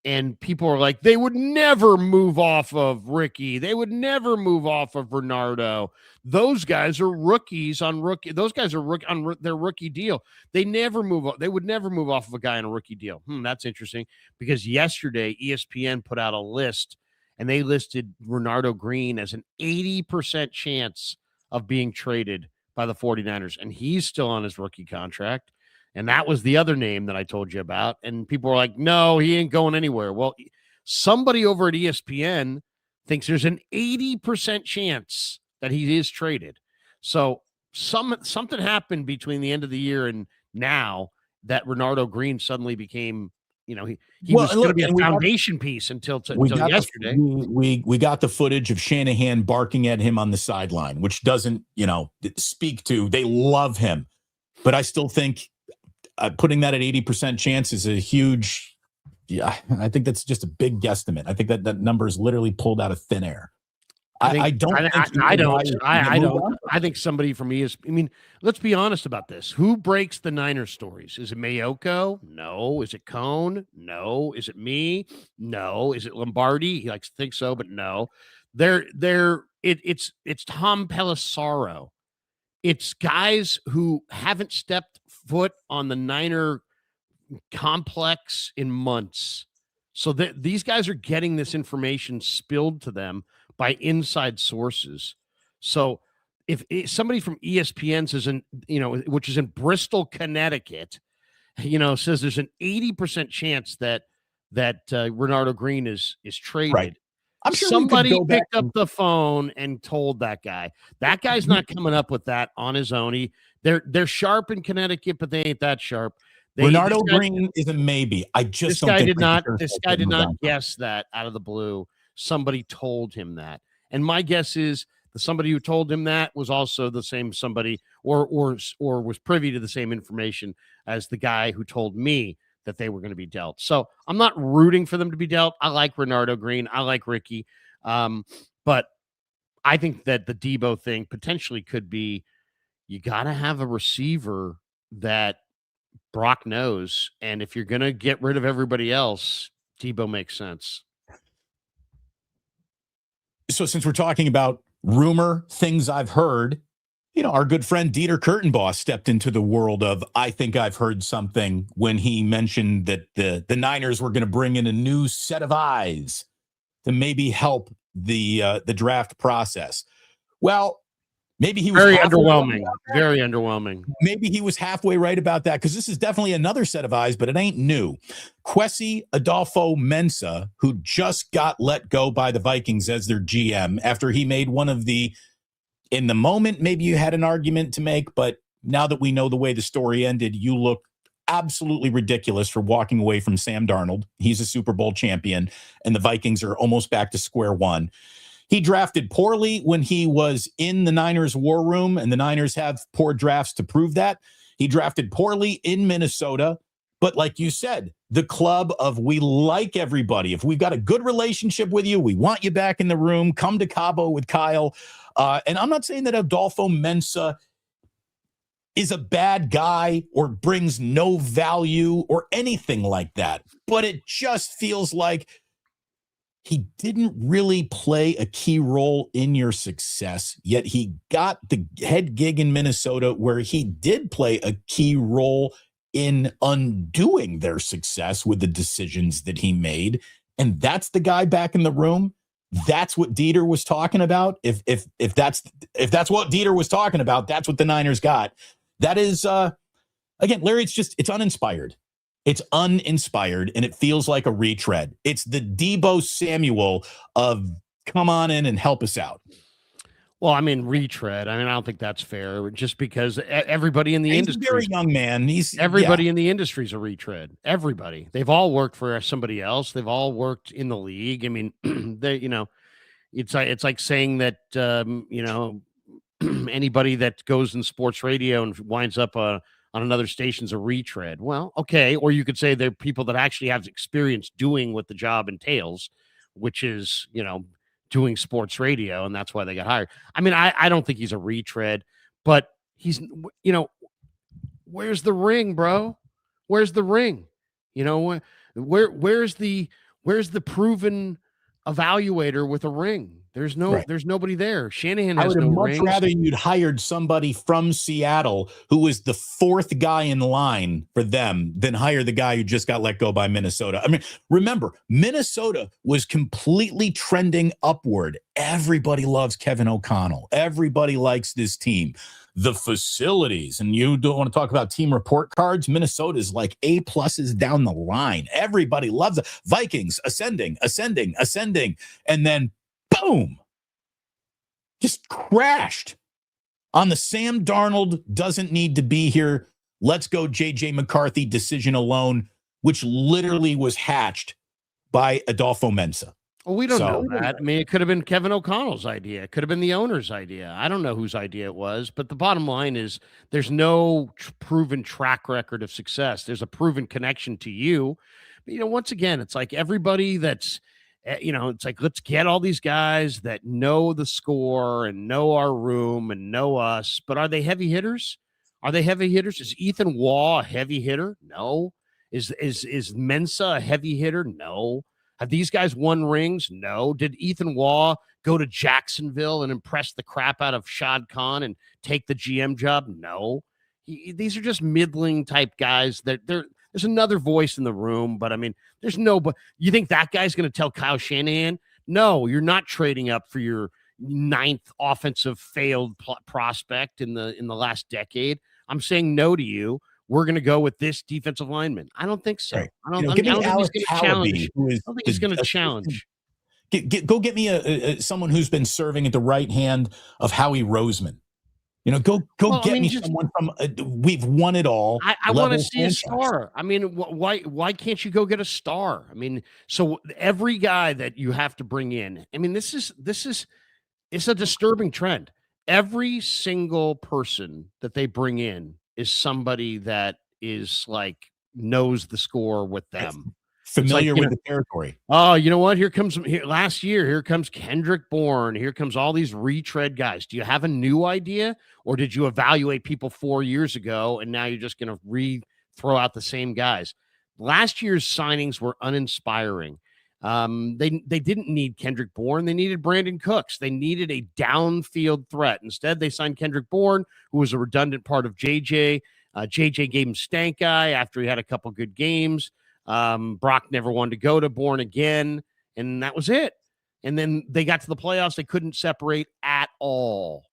And people are like, they would never move off of Ricky. They would never move off of Bernardo. Those guys are rookies on rookie. Those guys are on their rookie deal. They never move. They would never move off of a guy on a rookie deal. That's interesting, because yesterday ESPN put out a list, and they listed Bernardo Green as an 80% chance of being traded by the 49ers, and he's still on his rookie contract. And that was the other name that I told you about. And people were like, no, he ain't going anywhere. Well, somebody over at ESPN thinks there's an 80% chance that he is traded. So something happened between the end of the year and now that Bernardo Green suddenly became, he was going to be a foundation piece until yesterday. We got the footage of Shanahan barking at him on the sideline, which doesn't, speak to, they love him. But I still think putting that at 80% chance is a huge, I think that's just a big guesstimate. I think that number is literally pulled out of thin air. I think somebody from ESPN, let's be honest about this. Who breaks the Niners stories? Is it Mayoko? No. Is it Cone? No. Is it me? No. Is it Lombardi? He likes to think so, but no. It's Tom Pelissaro. It's guys who haven't stepped foot on the Niner complex in months. So these guys are getting this information spilled to them by inside sources. So if somebody from ESPN says, which is in Bristol, Connecticut, says there's an 80% chance that Bernardo Green is traded. Right. I'm sure somebody picked up the phone and told that guy. That guy's not coming up with that on his own. They're sharp in Connecticut, but they ain't that sharp. Bernardo Green is a maybe. This guy did not guess that out of the blue. Somebody told him that, and my guess is the somebody who told him that was also the same somebody, or was privy to the same information as the guy who told me that they were going to be dealt. So I'm not rooting for them to be dealt. I like Bernardo Green. I like Ricky. But I think that the Debo thing potentially could be, you got to have a receiver that Brock knows. And if you're going to get rid of everybody else, Debo makes sense. So since we're talking about rumor, things I've heard, our good friend Dieter Kurtenboss stepped into the world of, I think I've heard something, when he mentioned that the Niners were going to bring in a new set of eyes to maybe help the draft process. Well, maybe he was very underwhelming. Maybe he was halfway right about that, because this is definitely another set of eyes, but it ain't new. Kwesi Adolfo-Mensah, who just got let go by the Vikings as their GM after he made one of the, in the moment, maybe you had an argument to make, but now that we know the way the story ended, you look absolutely ridiculous for walking away from Sam Darnold. He's a Super Bowl champion, and the Vikings are almost back to square one. He drafted poorly when he was in the Niners war room, and the Niners have poor drafts to prove that. He drafted poorly in Minnesota, but like you said, the club of, we like everybody. If we've got a good relationship with you, we want you back in the room. Come to Cabo with Kyle. And I'm not saying that Adolfo-Mensah is a bad guy or brings no value or anything like that, but it just feels like he didn't really play a key role in your success, yet he got the head gig in Minnesota where he did play a key role in undoing their success with the decisions that he made. And that's the guy back in the room. That's what Dieter was talking about. If that's what Dieter was talking about, that's what the Niners got. That is, again, Larry, it's uninspired. It's uninspired, and it feels like a retread. It's the Debo Samuel of come on in and help us out. Well, retread. I don't think that's fair, just because everybody in the industry, he's a very young man. Everybody in the industry is a retread. Everybody. They've all worked for somebody else. They've all worked in the league. It's like saying that, anybody that goes in sports radio and winds up on another station's a retread. Well, okay. Or you could say they're people that actually have experience doing what the job entails, which is, doing sports radio, and that's why they got hired. I don't think he's a retread, but he's, where's the ring, bro? Where's the ring? Where's the Where's the proven evaluator with a ring? There's nobody there. Shanahan has no much rings. rather you'd hired somebody from Seattle who was the fourth guy in line for them than hire the guy who just got let go by Minnesota. I mean, remember, Minnesota was completely trending upward. Everybody loves Kevin O'Connell. Everybody likes this team. The facilities, and you don't want to talk about team report cards. Minnesota is like A+ down the line. Everybody loves it. Vikings ascending. And then boom, just crashed on the Sam Darnold doesn't need to be here. Let's go JJ McCarthy decision alone, which literally was hatched by Adolfo Mensa. Well, we don't know that. I mean, it could have been Kevin O'Connell's idea. It could have been the owner's idea. I don't know whose idea it was, but the bottom line is there's no proven track record of success. There's a proven connection to you. But, once again, it's like everybody that's, it's like, let's get all these guys that know the score and know our room and know us. But are they heavy hitters? Is Ethan Waugh a heavy hitter? No. Is Mensa a heavy hitter? No. Have these guys won rings? No. Did Ethan Waugh go to Jacksonville and impress the crap out of Shad Khan and take the GM job? No. These are just middling type guys. There's another voice in the room, but I mean, there's no. But you think that guy's going to tell Kyle Shanahan? No, you're not trading up for your 9th offensive failed prospect in the last decade. I'm saying no to you. We're going to go with this defensive lineman. I don't think so. Right. I don't think he's going to challenge. I don't think he's going to challenge. Go get me someone who's been serving at the right hand of Howie Roseman. Go get me someone from. We've won it all. I want to see a star. I mean, why can't you go get a star? I mean, so every guy that you have to bring in. I mean, it's a disturbing trend. Every single person that they bring in is somebody that is like knows the score with them, familiar with the territory. Oh, you know what? Here comes Kendrick Bourne. Here comes all these retread guys. Do you have a new idea, or did you evaluate people 4 years ago and now you're just going to throw out the same guys? Last year's signings were uninspiring. They didn't need Kendrick Bourne. They needed Brandon Cooks. They needed a downfield threat. Instead, they signed Kendrick Bourne, who was a redundant part of JJ. JJ gave him stank eye after he had a couple good games. Brock never wanted to go to Bourne again, and that was it. And then they got to the playoffs. They couldn't separate at all.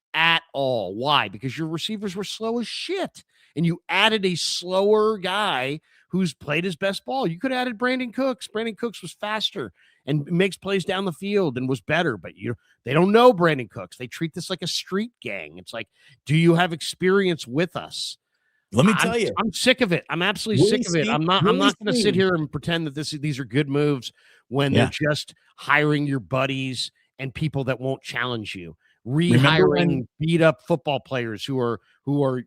Why? Because your receivers were slow as shit, and you added a slower guy who's played his best ball. You could have added Brandon Cooks. Brandon Cooks was faster and makes plays down the field and was better, but they don't know Brandon Cooks. They treat this like a street gang. It's like, do you have experience with us? Let me tell you, I'm sick of it. I'm absolutely sick of it. I'm not going to sit here and pretend that these are good moves when they're just hiring your buddies and people that won't challenge you. Rehiring beat up football players who are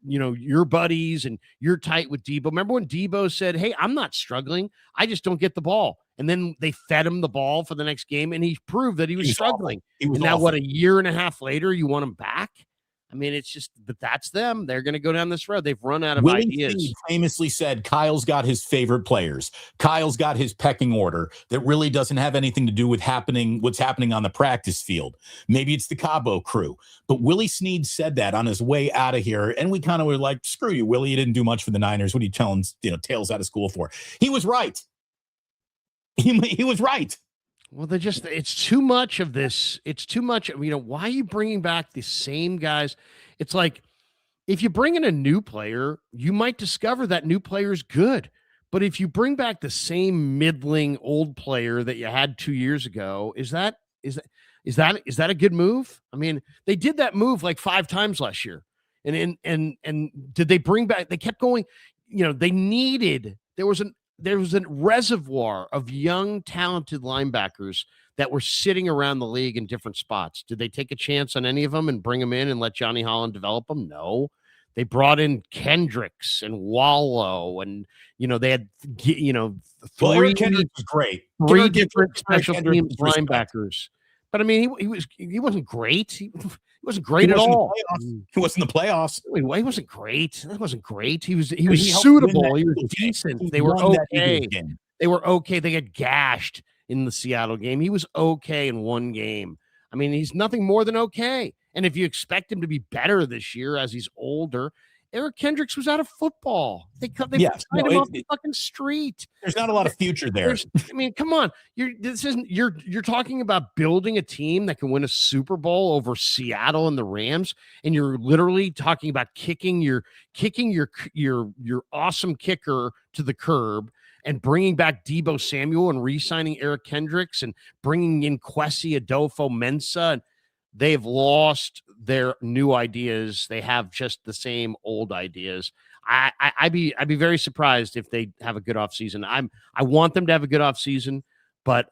your buddies and you're tight with Debo. Remember when Debo said, "Hey, I'm not struggling. I just don't get the ball." And then they fed him the ball for the next game, and he proved that he was struggling. And now, a year and a half later, you want him back? I mean, it's just, but that's them. They're going to go down this road. They've run out of ideas. Willie famously said, Kyle's got his favorite players. Kyle's got his pecking order that really doesn't have anything to do with what's happening on the practice field. Maybe it's the Cabo crew. But Willie Snead said that on his way out of here. And we kind of were like, screw you, Willie. You didn't do much for the Niners. What are you telling, tales out of school for? He was right. He was right. Well, it's too much of this. It's too much. Why are you bringing back the same guys? It's like, if you bring in a new player, you might discover that new player is good. But if you bring back the same middling old player that you had 2 years ago, is that a good move? I mean, they did that move like 5 times last year. And did they bring back, they kept going, there was a reservoir of young, talented linebackers that were sitting around the league in different spots. Did they take a chance on any of them and bring them in and let Johnny Holland develop them? No. They brought in Kendricks and Wallow, and they had Eric Kendricks was great. 3 different special teams linebackers. But I mean, he wasn't great. He wasn't great at all. He wasn't in the playoffs. He wasn't great. That wasn't great. He was suitable. He was decent. They were okay. They were okay. They got gashed in the Seattle game. He was okay in one game. I mean, he's nothing more than okay. And if you expect him to be better this year as he's older, Eric Kendricks was out of football. They signed him off the fucking street. There's not a lot of future there. I mean, come on. You're talking about building a team that can win a Super Bowl over Seattle and the Rams, and you're literally talking about kicking your awesome kicker to the curb and bringing back Deebo Samuel and re-signing Eric Kendricks and bringing in Kwesi Adolfo-Mensah. They've lost their new ideas. They have just the same old ideas. I'd be very surprised if they have a good offseason. I want them to have a good offseason, but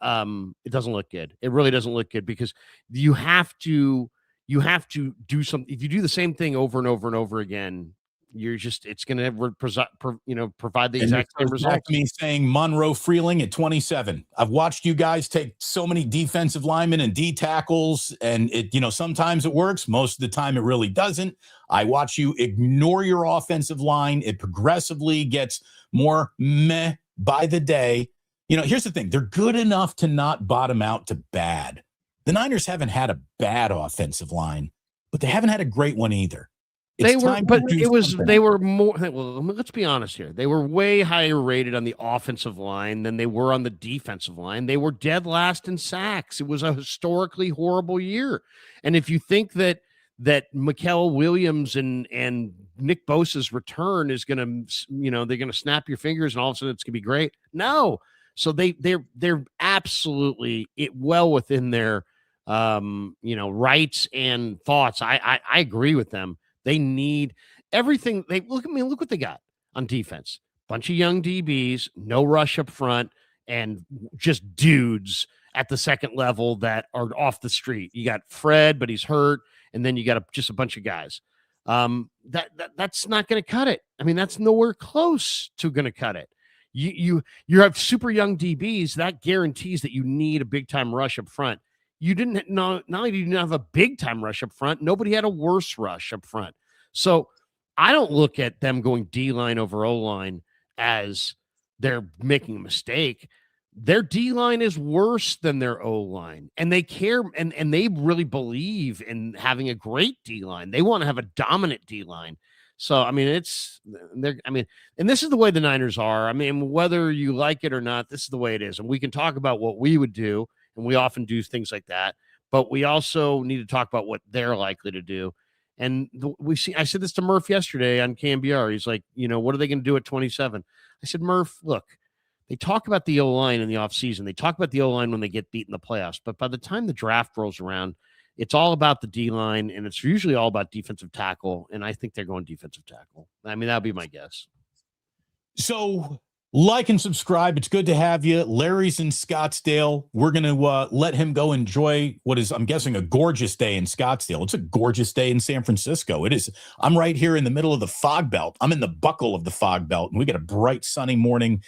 it doesn't look good. It really doesn't look good because you have to do something. If you do the same thing over and over and over again, it's going to provide the exact same results. Me saying Monroe Freeling at 27. I've watched you guys take so many defensive linemen and D tackles, and sometimes it works. Most of the time it really doesn't. I watch you ignore your offensive line. It progressively gets more meh by the day. Here's the thing. They're good enough to not bottom out to bad. The Niners haven't had a bad offensive line, but they haven't had a great one either. They were more. Well, let's be honest here. They were way higher rated on the offensive line than they were on the defensive line. They were dead last in sacks. It was a historically horrible year. And if you think that Mikael Williams and Nick Bosa's return is going to, they're going to snap your fingers and all of a sudden it's going to be great. No. So they're absolutely well within their, rights and thoughts. I agree with them. They need everything. Look what they got on defense. Bunch of young DBs, no rush up front, and just dudes at the second level that are off the street. You got Fred, but he's hurt, and then you got just a bunch of guys. That's not going to cut it. I mean, that's nowhere close to going to cut it. You have super young DBs. That guarantees that you need a big time rush up front. You didn't not only did you not have a big time rush up front, nobody had a worse rush up front. So I don't look at them going D-line over O-line as they're making a mistake. Their D-line is worse than their O-line, and they care and they really believe in having a great D-line. They want to have a dominant D-line. So, I mean, and this is the way the Niners are. I mean, whether you like it or not, this is the way it is. And we can talk about what we would do, and we often do things like that, but we also need to talk about what they're likely to do. And I said this to Murph yesterday on KMBR. He's like, what are they going to do at 27? I said, Murph, look, they talk about the O-line in the offseason. They talk about the O-line when they get beat in the playoffs. But by the time the draft rolls around, it's all about the D-line, and it's usually all about defensive tackle. And I think they're going defensive tackle. I mean, that would be my guess. So like and subscribe. It's good to have you. Larry's in Scottsdale. We're going to let him go enjoy what is, I'm guessing, a gorgeous day in Scottsdale. It's a gorgeous day in San Francisco. It is. I'm right here in the middle of the fog belt. I'm in the buckle of the fog belt, and we got a bright, sunny morning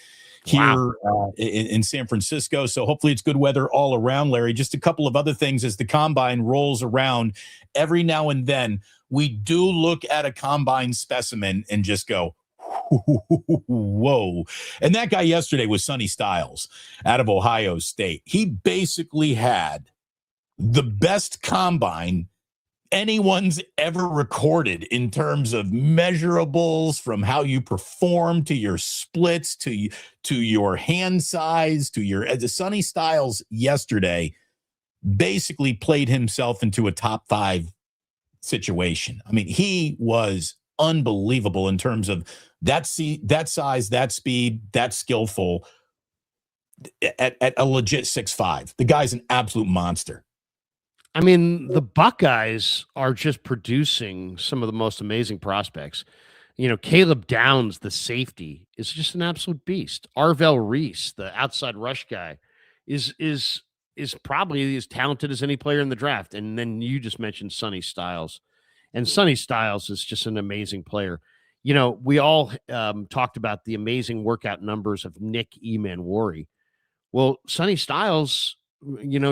here in San Francisco. So hopefully it's good weather all around, Larry. Just a couple of other things as the combine rolls around. Every now and then we do look at a combine specimen and just go, whoa. And that guy yesterday was Sonny Styles out of Ohio State. He basically had the best combine anyone's ever recorded in terms of measurables, from how you perform to your splits to your hand size to your Sonny Styles yesterday basically played himself into a top 5 situation. I mean, he was unbelievable in terms of that size, that speed, that skillful at a legit 6'5". The guy's an absolute monster. I mean, the Buckeyes are just producing some of the most amazing prospects. Caleb Downs, the safety, is just an absolute beast. Arvell Reese, the outside rush guy, is probably as talented as any player in the draft. And then you just mentioned Sonny Styles. And Sonny Styles is just an amazing player. We all talked about the amazing workout numbers of Nick Emanwari. Well, Sonny Styles,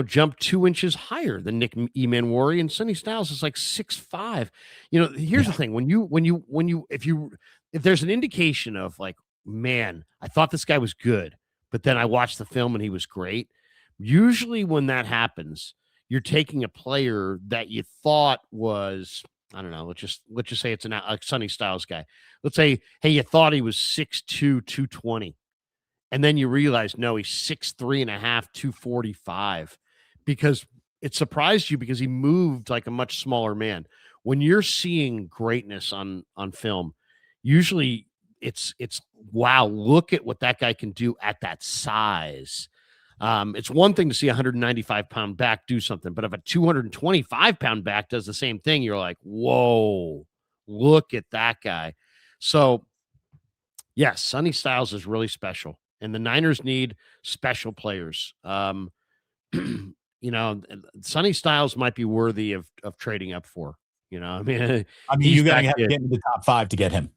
jumped 2 inches higher than Nick Emanwari, and Sonny Styles is like 6'5". Here's the thing: if there's an indication of like, man, I thought this guy was good, but then I watched the film and he was great. Usually when that happens, you're taking a player that you thought was, I don't know, let's just say it's a Sonny Styles guy. Let's say, hey, you thought he was 6'2", 220. And then you realize, no, he's 6'3 and a half, 245, because it surprised you because he moved like a much smaller man. When you're seeing greatness on film, usually it's wow, look at what that guy can do at that size. It's one thing to see a 195-pound back do something, but if a 225-pound back does the same thing, you're like, whoa, look at that guy. So, yes, Sonny Styles is really special, and the Niners need special players. Sonny Styles might be worthy of trading up for. I mean, you got to have to get into the top 5 to get him.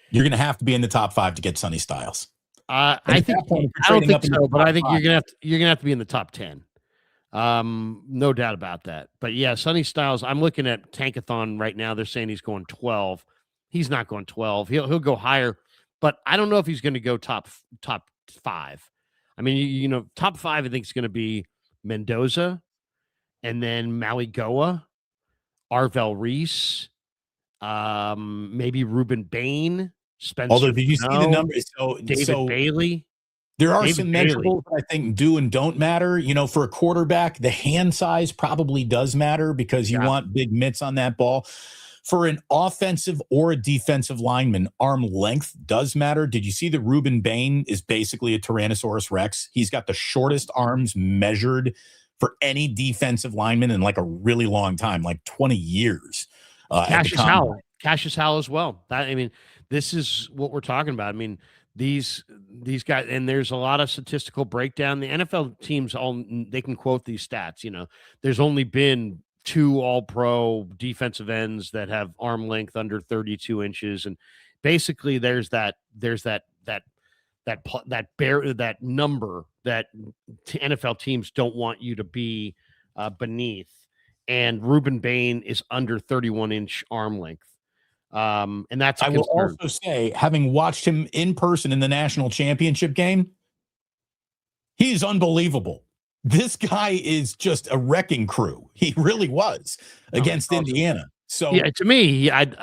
You're going to have to be in the top 5 to get Sonny Styles. I don't think so, but I think you're gonna have to be in the top 10. No doubt about that. But yeah, Sonny Styles, I'm looking at Tankathon right now. They're saying he's going 12. He's not going 12. He'll go higher, but I don't know if he's going to go top 5. I mean, top 5, I think is going to be Mendoza, and then Maui Goa, Arvell Reese, maybe Ruben Bain, Spencer. Although, did you see the numbers? David Bailey. There are some measurables that I think do and don't matter. For a quarterback, the hand size probably does matter because you want big mitts on that ball. For an offensive or a defensive lineman, arm length does matter. Did you see that Ruben Bain is basically a Tyrannosaurus Rex? He's got the shortest arms measured for any defensive lineman in like a really long time, like 20 years. Cassius Howell as well. This is what we're talking about. I mean, these guys, and there's a lot of statistical breakdown. The NFL teams they can quote these stats. There's only been 2 all-pro defensive ends that have arm length under 32 inches, and basically there's that number that NFL teams don't want you to be beneath. And Ruben Bain is under 31-inch arm length. And that's I will also say, having watched him in person in the national championship game, he's unbelievable. This guy is just a wrecking crew. He really was against Indiana. So yeah, to me, if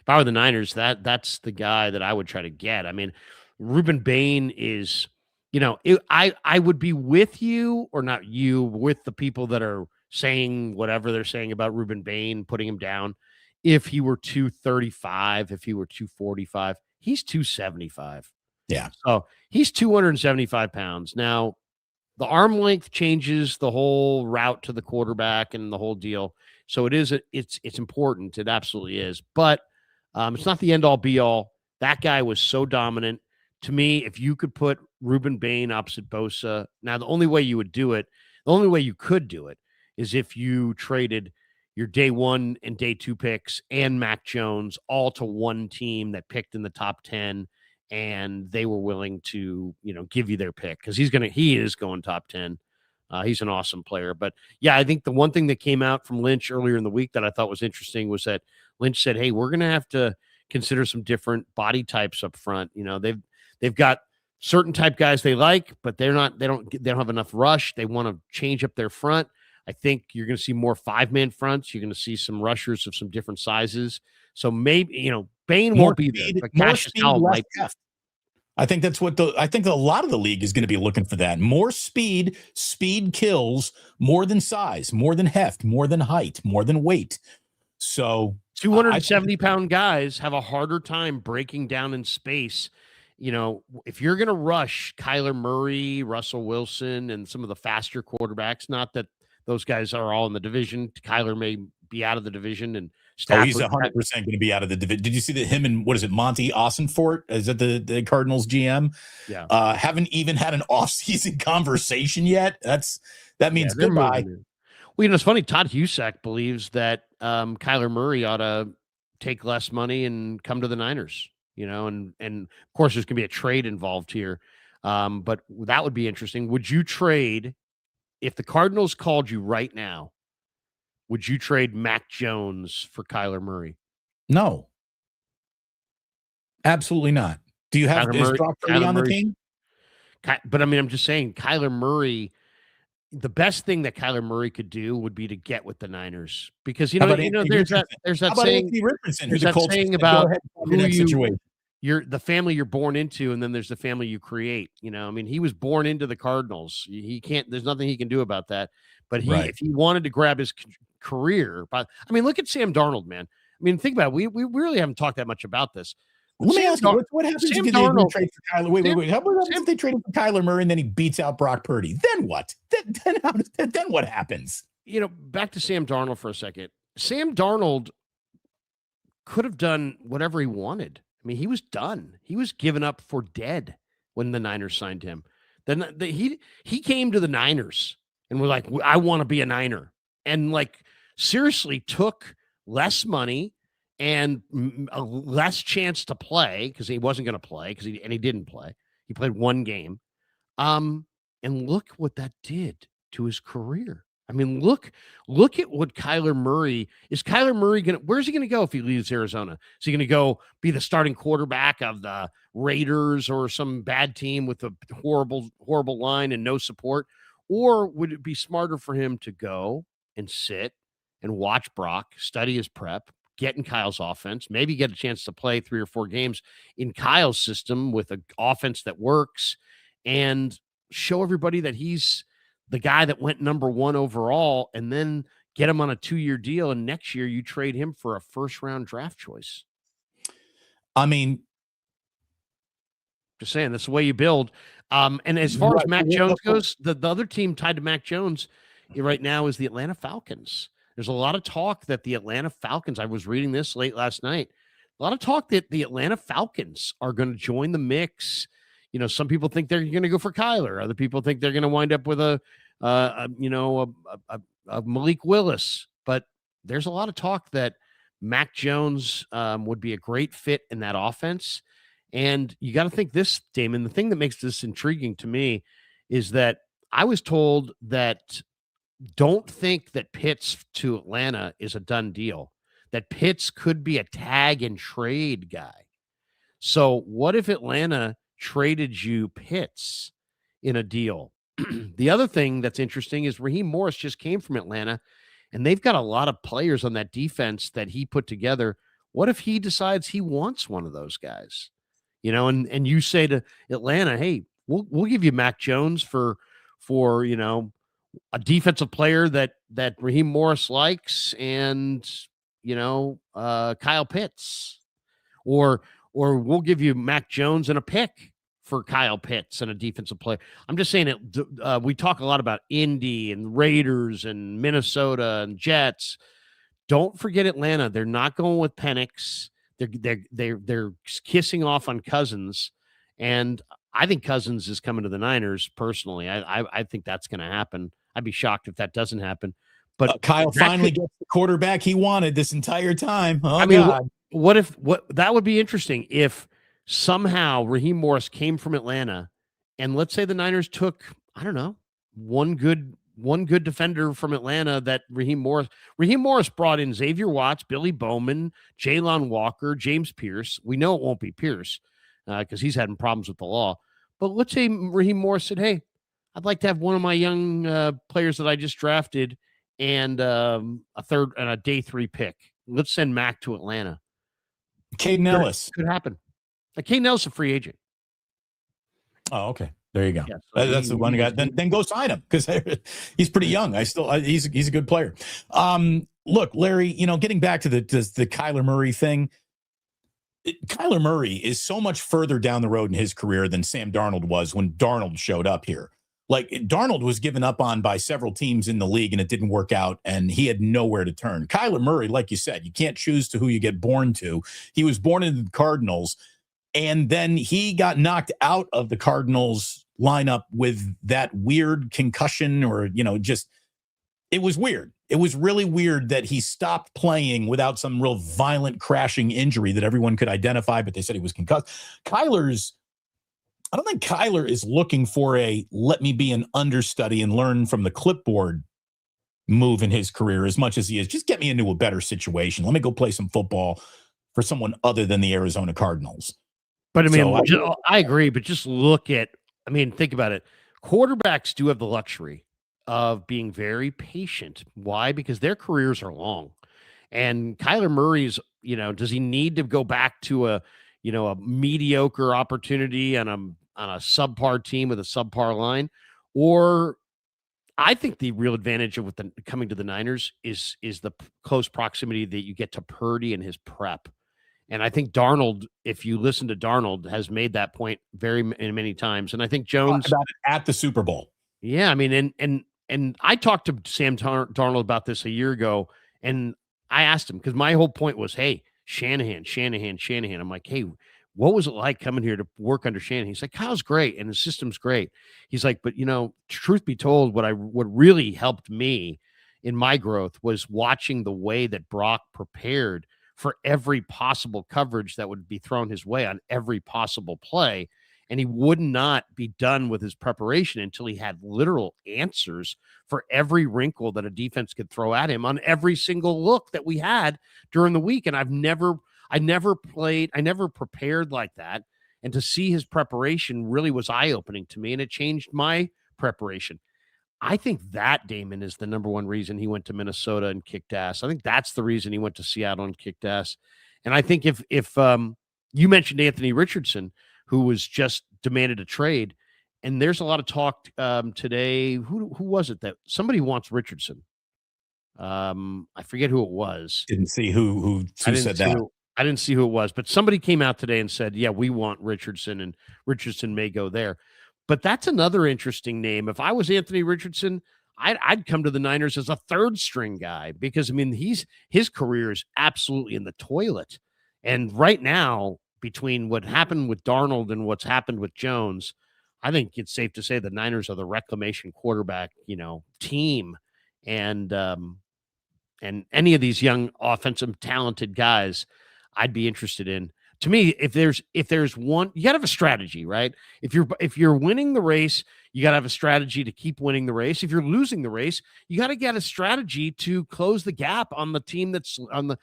I were the Niners, that's the guy that I would try to get. I mean, Ruben Bain is, I would be with you, or not you, with the people that are saying whatever they're saying about Ruben Bain, putting him down. If he were 235, if he were 245, he's 275. Yeah. So he's 275 pounds. Now, the arm length changes the whole route to the quarterback and the whole deal. So it's important. It absolutely is. But it's not the end all be all. That guy was so dominant. To me, if you could put Ruben Bain opposite Bosa, now the only way you could do it is if you traded your day 1 and day 2 picks and Mac Jones all to one team that picked in the top 10, and they were willing to, give you their pick, because he is going top 10. He's an awesome player. But yeah, I think the one thing that came out from Lynch earlier in the week that I thought was interesting was that Lynch said, hey, we're going to have to consider some different body types up front. They've got certain type guys they like, but they don't have enough rush. They want to change up their front. I think you're going to see more 5-man fronts. You're going to see some rushers of some different sizes. So maybe, Bain won't be there, but Cassius Howell might. I think that's I think a lot of the league is going to be looking for that. More speed. Speed kills more than size, more than heft, more than height, more than weight. So 270-pound guys have a harder time breaking down in space. If you're going to rush Kyler Murray, Russell Wilson, and some of the faster quarterbacks, not that those guys are all in the division. Kyler may be out of the division, and Stafford, he's 100% going to be out of the division. Did you see that him and Monty Ossenfort, is that the Cardinals GM? Yeah, haven't even had an off-season conversation yet. That means goodbye. Well, it's funny. Todd Husak believes that Kyler Murray ought to take less money and come to the Niners. And of course there's going to be a trade involved here, but that would be interesting. Would you trade? If the Cardinals called you right now, would you trade Mac Jones for Kyler Murray? No. Absolutely not. Do you have Brock Purdy on the team? But I'm just saying, Kyler Murray, the best thing that Kyler Murray could do would be to get with the Niners because How about Anthony there's that How about saying Anthony Richardson, who there's the that Colts saying said, about go ahead and who in that situation. you're the family you're born into, and then there's the family you create. I mean, he was born into the Cardinals. He can't. There's nothing he can do about that. But Right. if he wanted to grab his career, but I mean, look at Sam Darnold, man. I mean, think about it. We really haven't talked that much about this. Let me Sam ask you, what happens Sam if they Darnold- trade for Kyler? Wait. How about if they trade for Kyler Murray and then he beats out Brock Purdy? Then what? Then what happens? Back to Sam Darnold for a second. Sam Darnold could have done whatever he wanted. I mean, he was done. He was given up for dead when the Niners signed him. Then he came to the Niners and was like, I want to be a Niner. And like seriously took less money and a less chance to play because he wasn't going to play he didn't play. He played one game. And look what that did to his career. I mean, look at what Kyler Murray is. Kyler Murray where's he going to go if he leaves Arizona? Is he going to go be the starting quarterback of the Raiders or some bad team with a horrible line and no support? Or would it be smarter for him to go and sit and watch Brock, study his prep, get in Kyle's offense, maybe get a chance to play 3 or 4 games in Kyle's system with an offense that works, and show everybody that he's the guy that went number 1 overall, and then get him on a 2-year deal, and next year you trade him for a first-round draft choice. I mean, just saying, that's the way you build. And as far as Mac Jones goes, the other team tied to Mac Jones right now is the Atlanta Falcons. There's a lot of talk that the Atlanta Falcons, I was reading this late last night, a lot of talk that the Atlanta Falcons are going to join the mix. Some people think they're going to go for Kyler. Other people think they're going to wind up with a Malik Willis. But there's a lot of talk that Mac Jones would be a great fit in that offense. And you got to think this, Damon, the thing that makes this intriguing to me is that I was told that don't think that Pitts to Atlanta is a done deal, that Pitts could be a tag and trade guy. So what if Atlanta traded you Pitts in a deal? The other thing that's interesting is Raheem Morris just came from Atlanta, and they've got a lot of players on that defense that he put together. What if he decides he wants one of those guys? And you say to Atlanta, hey, we'll give you Mac Jones for a defensive player that Raheem Morris likes, and Kyle Pitts, or we'll give you Mac Jones and a pick for Kyle Pitts and a defensive player. I'm just saying it. We talk a lot about Indy and Raiders and Minnesota and Jets. Don't forget Atlanta. They're not going with Penix. They're kissing off on Cousins, and I think Cousins is coming to the Niners. Personally, I think that's going to happen. I'd be shocked if that doesn't happen. But Kyle finally gets the quarterback he wanted this entire time. Oh, I mean, God. what that would be interesting if somehow Raheem Morris came from Atlanta, and let's say the Niners took, I don't know, one good defender from Atlanta that Raheem Morris brought in Xavier Watts, Billy Bowman, Jalen Walker, James Pierce. We know it won't be Pierce because he's having problems with the law. But let's say Raheem Morris said, hey, I'd like to have one of my young players that I just drafted and a third and a day 3 pick. Let's send Mac to Atlanta. Caden Ellis. Could happen. Caden Ellis is a free agent. Oh, okay. There you go. Yeah, so That's the one guy. Then go sign him because he's pretty young. He's a good player. Look, Larry, getting back to the Kyler Murray thing, Kyler Murray is so much further down the road in his career than Sam Darnold was when Darnold showed up here. Like, Darnold was given up on by several teams in the league and it didn't work out and he had nowhere to turn. Kyler Murray, like you said, you can't choose to who you get born to. He was born into the Cardinals. And then he got knocked out of the Cardinals lineup with that weird concussion it was weird. It was really weird that he stopped playing without some real violent crashing injury that everyone could identify, but they said he was concussed. I don't think Kyler is looking for a let me be an understudy and learn from the clipboard move in his career as much as he is. Just get me into a better situation. Let me go play some football for someone other than the Arizona Cardinals. But I mean, I agree, but just think about it. Quarterbacks do have the luxury of being very patient. Why? Because their careers are long. And Kyler Murray's, does he need to go back to a mediocre opportunity on a subpar team with a subpar line? Or I think the real advantage of coming to the Niners is the close proximity that you get to Purdy and his prep. And I think Darnold, if you listen to Darnold, has made that point many times. And I think Jones about it at the Super Bowl. Yeah, I mean, and I talked to Sam Darnold about this a year ago, and I asked him because my whole point was, hey, Shanahan. I'm like, hey, what was it like coming here to work under Shanahan? He's like, Kyle's great and the system's great. He's like, but truth be told, what really helped me in my growth was watching the way that Brock prepared for every possible coverage that would be thrown his way on every possible play. And he would not be done with his preparation until he had literal answers for every wrinkle that a defense could throw at him on every single look that we had during the week. And I never prepared like that. And to see his preparation really was eye-opening to me, and it changed my preparation. I think that, Damon, is the number one reason he went to Minnesota and kicked ass. I think that's the reason he went to Seattle and kicked ass. And I think if you mentioned Anthony Richardson, who was just demanded a trade, and there's a lot of talk today. Who was it that somebody wants Richardson? I forget who it was. Didn't see who said that. I didn't see who it was, but somebody came out today and said, yeah, we want Richardson, and Richardson may go there. But that's another interesting name. If I was Anthony Richardson, I'd come to the Niners as a third string guy, because I mean, his career is absolutely in the toilet. And right now, between what happened with Darnold and what's happened with Jones, I think it's safe to say the Niners are the reclamation quarterback, team. And any of these young offensive talented guys I'd be interested in. To me, if there's one, you got to have a strategy, right? If you're winning the race, you got to have a strategy to keep winning the race. If you're losing the race, you got to get a strategy to close the gap on the team that's on the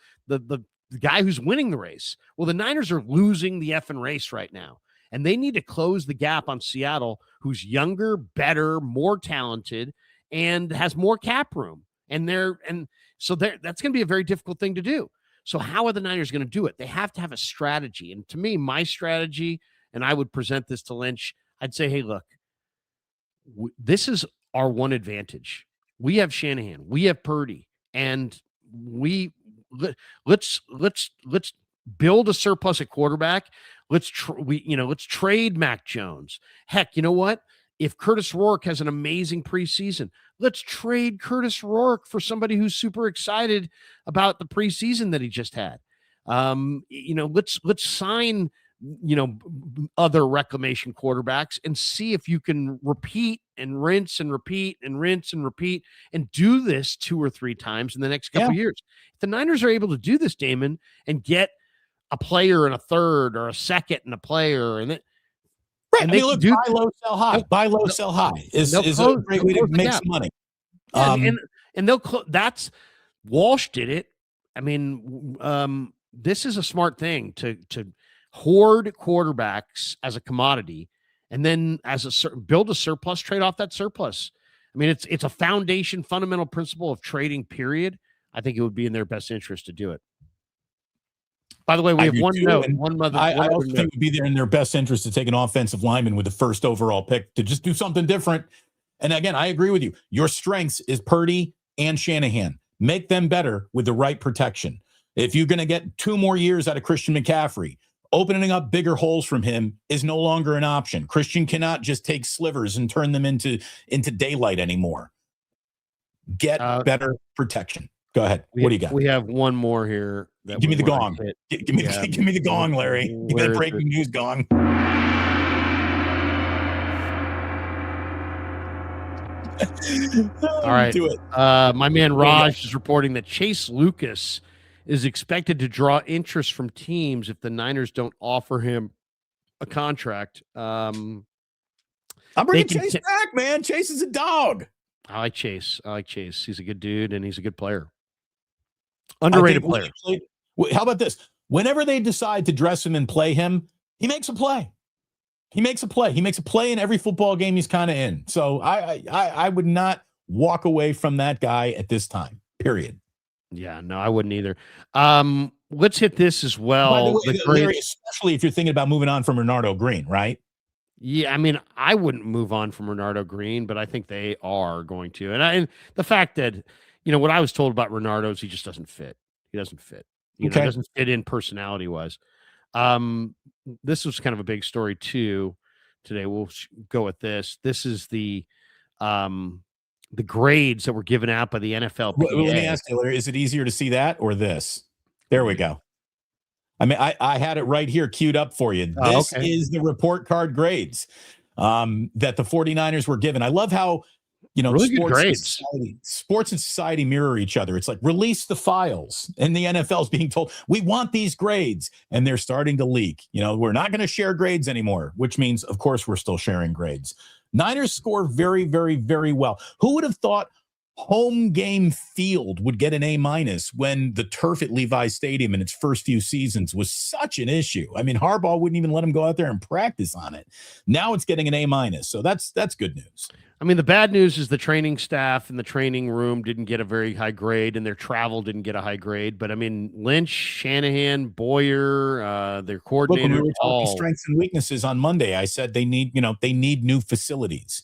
guy who's winning the race. Well, the Niners are losing the effing race right now, and they need to close the gap on Seattle, who's younger, better, more talented, and has more cap room. So that's going to be a very difficult thing to do. So how are the Niners going to do it? They have to have a strategy. And to me, my strategy, and I would present this to Lynch, I'd say, hey, look, this is our one advantage. We have Shanahan, we have Purdy, and let's build a surplus at quarterback. Let's trade Mac Jones. Heck, you know what? If Curtis Rourke has an amazing preseason, let's trade Curtis Rourke for somebody who's super excited about the preseason that he just had. Let's sign, other reclamation quarterbacks and see if you can repeat and rinse and repeat and rinse and repeat and do this 2 or 3 times in the next couple of years. If the Niners are able to do this, Damon, and get a player and a third or a second and a player, and then right. And look, buy low, sell high. Buy low, sell high is a great way to make some money. And they'll that's Walsh did it. I mean, this is a smart thing to hoard quarterbacks as a commodity, and then build a surplus, trade off that surplus. I mean, it's a foundation, fundamental principle of trading. Period. I think it would be in their best interest to do it. By the way, we have one note. I also think it would be in their best interest to take an offensive lineman with the first overall pick to just do something different. And again, I agree with you. Your strengths is Purdy and Shanahan. Make them better with the right protection. If you're going to get 2 more years out of Christian McCaffrey, opening up bigger holes from him is no longer an option. Christian cannot just take slivers and turn them into daylight anymore. Get better protection. Go ahead. What do you got? We have one more here. Give me the gong. Give me the gong, Larry. Give me the breaking news gong. All right. Do it. My man Raj is reporting that Chase Lucas is expected to draw interest from teams if the Niners don't offer him a contract. I'm bringing Chase back, man. Chase is a dog. I like Chase. He's a good dude, and he's a good player. Underrated player. How about this? Whenever they decide to dress him and play him, he makes a play. He makes a play in every football game he's kind of in. So I would not walk away from that guy at this time, period. Yeah, no, I wouldn't either. Let's hit this as well. By the way, The Larry, great, especially if you're thinking about moving on from Renardo Green, right? yeah, I mean, I wouldn't move on from Renardo Green, but I think they are going to. And the fact that, what I was told about Renardo is he just doesn't fit. He doesn't fit. He Okay. doesn't fit in personality wise. This was kind of a big story too. Today we'll go with this. This is the grades that were given out by the NFLPA. Well, let me ask you, Larry, is it easier to see that or this? There we go. I mean, I had it right here queued up for you. This is the report card grades that the 49ers were given. I love how, really good grades. Sports and society mirror each other. It's like, release the files. And the NFL is being told, we want these grades. And they're starting to leak. We're not going to share grades anymore, which means, of course, we're still sharing grades. Niners score very, very, very well. Who would have thought home game field would get an A- when the turf at Levi Stadium in its first few seasons was such an issue? I mean, Harbaugh wouldn't even let him go out there and practice on it. Now it's getting an A-. So that's good news. I mean, the bad news is the training staff in the training room didn't get a very high grade, and their travel didn't get a high grade. But I mean, Lynch, Shanahan, Boyer, their coordinator, Look, when we were talking strengths and weaknesses on Monday, I said they need new facilities.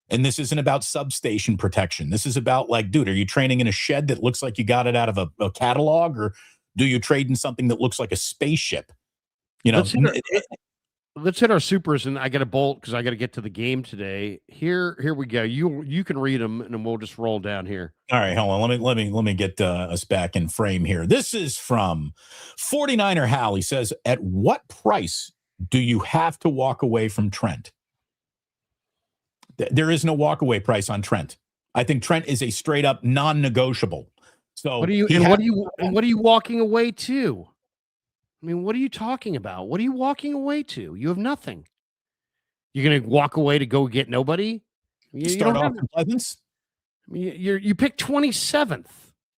And this isn't about substation protection. This is about, like, dude, are you training in a shed that looks like you got it out of a catalog, or do you trade in something that looks like a spaceship? Let's hit our supers, and I got to bolt because I got to get to the game today. Here we go. You can read them, and then we'll just roll down here. All right, hold on. Let me get us back in frame here. This is from 49er Hal. He says, at what price do you have to walk away from Trent? There is no walkaway price on Trent. I think Trent is a straight up non-negotiable. So what are you walking away to? I mean, what are you talking about? What are you walking away to? You have nothing. You're going to walk away to go get nobody? Start off in Pleasance? I mean, you picked 27th.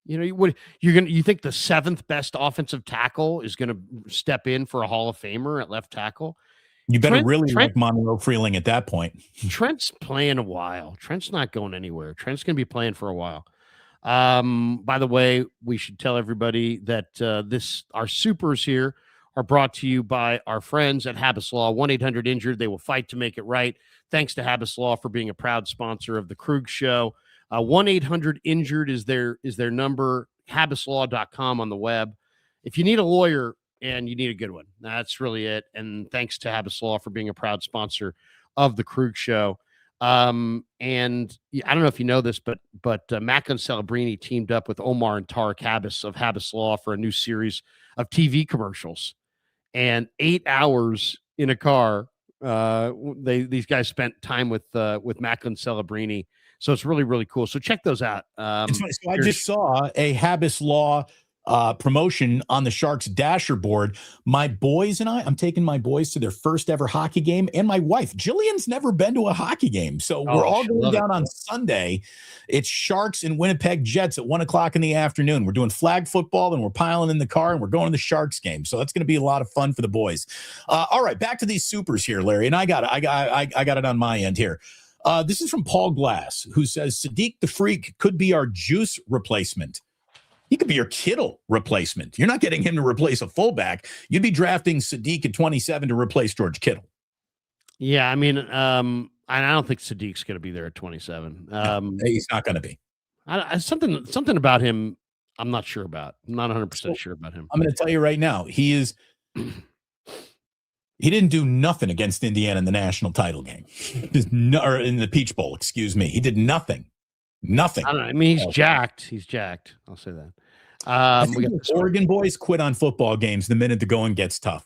You think the 7th best offensive tackle is going to step in for a Hall of Famer at left tackle? You better like Monroe Freeling at that point. Trent's playing a while. Trent's not going anywhere. Trent's going to be playing for a while. By the way, we should tell everybody that our supers here are brought to you by our friends at Habas Law. 1-800-INJURED. They will fight to make it right. Thanks to Habas Law for being a proud sponsor of the Krug Show. 1-800-INJURED is their number. Habaslaw.com on the web. If you need a lawyer and you need a good one, that's really it. And thanks to Habas Law for being a proud sponsor of the Krug Show. And I don't know if you know this, but Macklin Celebrini teamed up with Omar and Tarek Habas of Habas Law for a new series of TV commercials, and 8 hours in a car. These guys spent time with Macklin Celebrini. So it's really, really cool. So check those out. So I just saw a Habas Law promotion on the Sharks dasher board. My boys and I'm taking my boys to their first ever hockey game, and my wife Jillian's never been to a hockey game, so we're all going down on Sunday. It's Sharks and Winnipeg Jets at 1:00 in the afternoon. We're doing flag football, and we're piling in the car, and we're going to the Sharks game. So that's going to be a lot of fun for the boys. All right, back to these supers here, Larry, and I got it on my end here. This is from Paul Glass, who says Sadiq the Freak could be our Juice replacement. He could be your Kittle replacement. You're not getting him to replace a fullback. You'd be drafting Sadiq at 27 to replace George Kittle. Yeah, I mean, I don't think Sadiq's going to be there at 27. He's not going to be. Something about him I'm not sure about. I'm not 100% sure about him. I'm going to tell you right now, he didn't do nothing against Indiana in the national title game. Or in the Peach Bowl, excuse me. He did nothing. Nothing. I don't know. I mean, he's jacked. He's jacked. I'll say that. We got Oregon boys quit on football games the minute the going gets tough.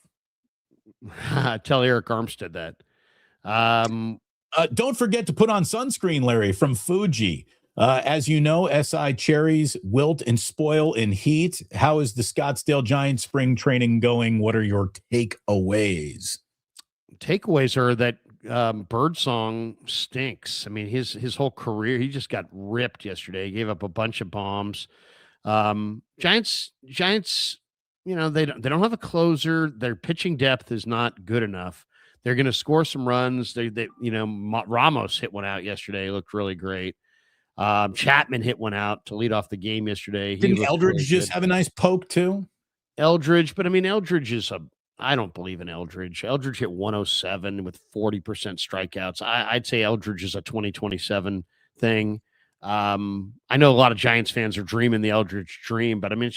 Tell Eric Armstead that. Don't forget to put on sunscreen, Larry, from Fuji. As you know, SI cherries wilt and spoil in heat. How is the Scottsdale Giants spring training going? What are your takeaways? Takeaways are that Birdsong stinks. I mean, his whole career, he just got ripped yesterday. He gave up a bunch of bombs. Giants, you know, they don't have a closer. Their pitching depth is not good enough. They're going to score some runs. They Ramos hit one out yesterday. It looked really great. Chapman hit one out to lead off the game yesterday. He Didn't looked Eldridge really just good. have a nice poke too? Eldridge, but I mean, Eldridge is I don't believe in Eldridge. Eldridge hit 107 with 40% strikeouts. I'd say Eldridge is a 2027 thing. I know a lot of Giants fans are dreaming the Eldridge dream, but I mean,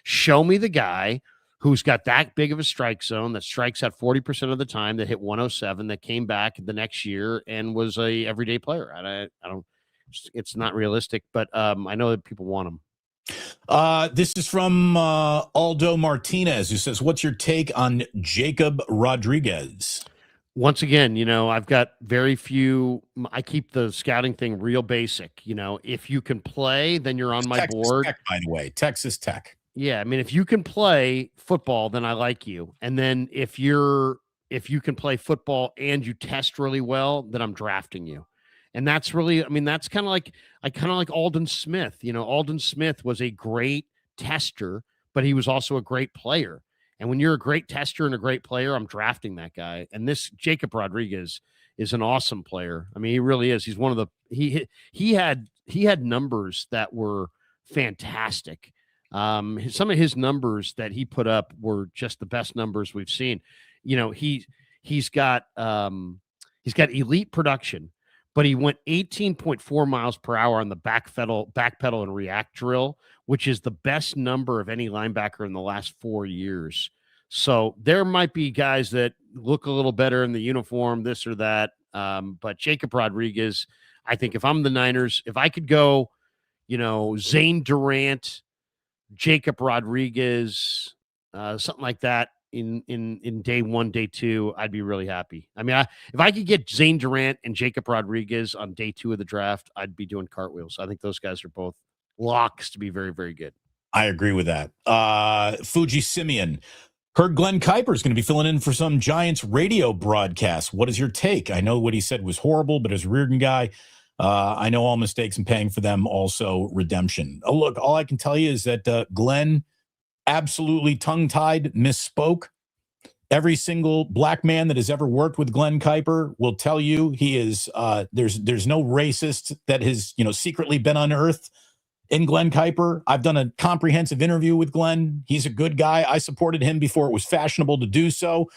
show me the guy who's got that big of a strike zone that strikes out 40% of the time, that hit 107, that came back the next year and was a everyday player. I don't. It's not realistic, but I know that people want him. This is from Aldo Martinez, who says, "What's your take on Jacob Rodriguez?" Once again, I've got very few. I keep the scouting thing real basic. If you can play, then you're on my Texas board. Tech, by the way, Texas Tech. Yeah, I mean, if you can play football, then I like you. And then if you can play football and you test really well, then I'm drafting you. And that's really, I mean, that's kind of like Alden Smith. Alden Smith was a great tester, but he was also a great player. And when you're a great tester and a great player, I'm drafting that guy. And this Jacob Rodriguez is an awesome player. I mean, he really is. He's one of the he had numbers that were fantastic. Some of his numbers that he put up were just the best numbers we've seen. He's got elite production, but he went 18.4 miles per hour on the back pedal and react drill, which is the best number of any linebacker in the last 4 years. So there might be guys that look a little better in the uniform, this or that. But Jacob Rodriguez, I think if I'm the Niners, if I could go, Zane Durant, Jacob Rodriguez, something like that in day one, day two, I'd be really happy. I mean, if I could get Zane Durant and Jacob Rodriguez on day 2 of the draft, I'd be doing cartwheels. I think those guys are both locks to be very, very good. I agree with that. Fuji Simeon. Heard Glenn Kuiper is going to be filling in for some Giants radio broadcast. What is your take? I know what he said was horrible, but as a Reardon guy, I know all mistakes and paying for them, also redemption. Look, all I can tell you is that Glenn absolutely tongue-tied misspoke. Every single black man that has ever worked with Glenn Kuiper will tell you he is there's no racist that has secretly been unearthed in Glenn Kuiper. I've done a comprehensive interview with Glenn. He's a good guy. I supported him before it was fashionable to do so.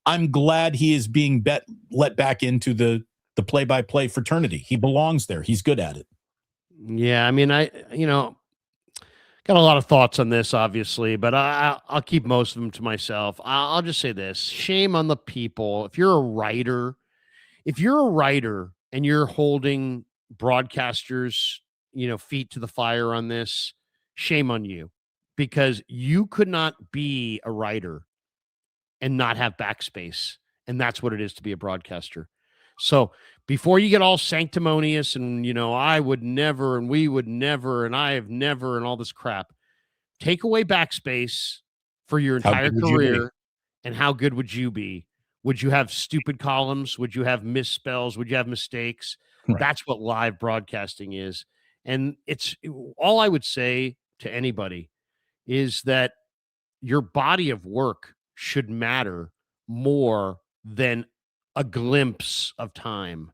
I'm glad he is being let back into the play-by-play fraternity. He belongs there. He's good at it. Yeah, I mean, got a lot of thoughts on this, obviously, but I'll keep most of them to myself. I'll just say this. Shame on the people. If you're a writer and you're holding broadcasters, feet to the fire on this, shame on you, because you could not be a writer and not have backspace. And that's what it is to be a broadcaster. So before you get all sanctimonious and, I would never, and we would never, and I have never, and all this crap, take away backspace for your entire career. And how good would you be? Would you have stupid columns? Would you have misspells? Would you have mistakes? Right. That's what live broadcasting is. And it's all I would say to anybody is that your body of work should matter more than a glimpse of time.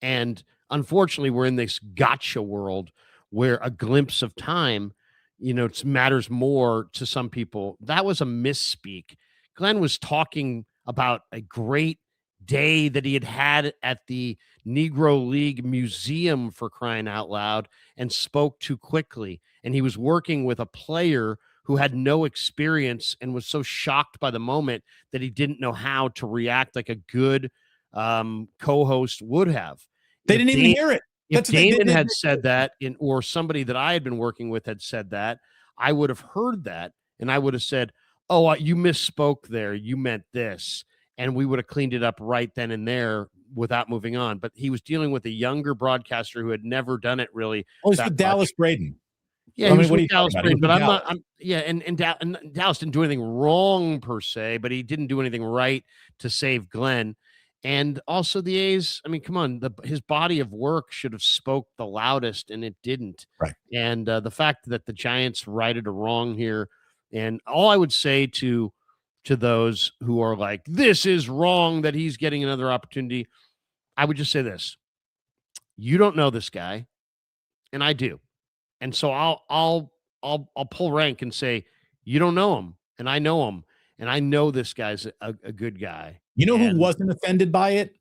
And unfortunately, we're in this gotcha world where a glimpse of time, it matters more to some people. That was a misspeak. Glenn was talking about a great day that he had at the Negro League Museum, for crying out loud, and spoke too quickly. And he was working with a player who had no experience and was so shocked by the moment that he didn't know how to react like a good co-host would have. They didn't even hear it. If Damon had said that, or somebody that I had been working with had said that, I would have heard that, and I would have said, "Oh, you misspoke there. You meant this," and we would have cleaned it up right then and there without moving on. But he was dealing with a younger broadcaster who had never done it really. Oh, it's with Dallas Braden. Yeah, he was with Dallas Braden, but and Dallas didn't do anything wrong per se, but he didn't do anything right to save Glenn. And also the A's, I mean, come on, his body of work should have spoke the loudest, and it didn't. Right. And the fact that the Giants righted a wrong here, and all I would say to those who are like, this is wrong that he's getting another opportunity, I would just say this. You don't know this guy. and I do. And so I'll pull rank and say, you don't know him, and I know him, and I know this guy's a good guy. You know who And wasn't offended by it?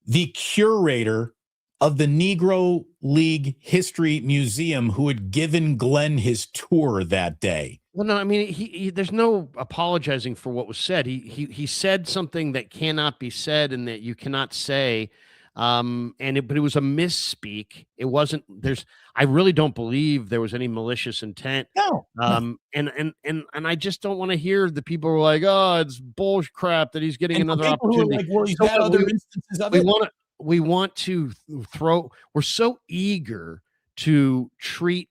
The curator of the Negro League History Museum, who had given Glenn his tour that day. Well, no, I mean, he there's no apologizing for what was said. He said something that cannot be said and that you cannot say. But it was a misspeak. It wasn't. I really don't believe there was any malicious intent. No. And I just don't want to hear the people who are like, oh, it's bullshit crap that he's getting And another people who are opportunity. like, well, he's So had other instances of we it. want to throw. We're so eager to treat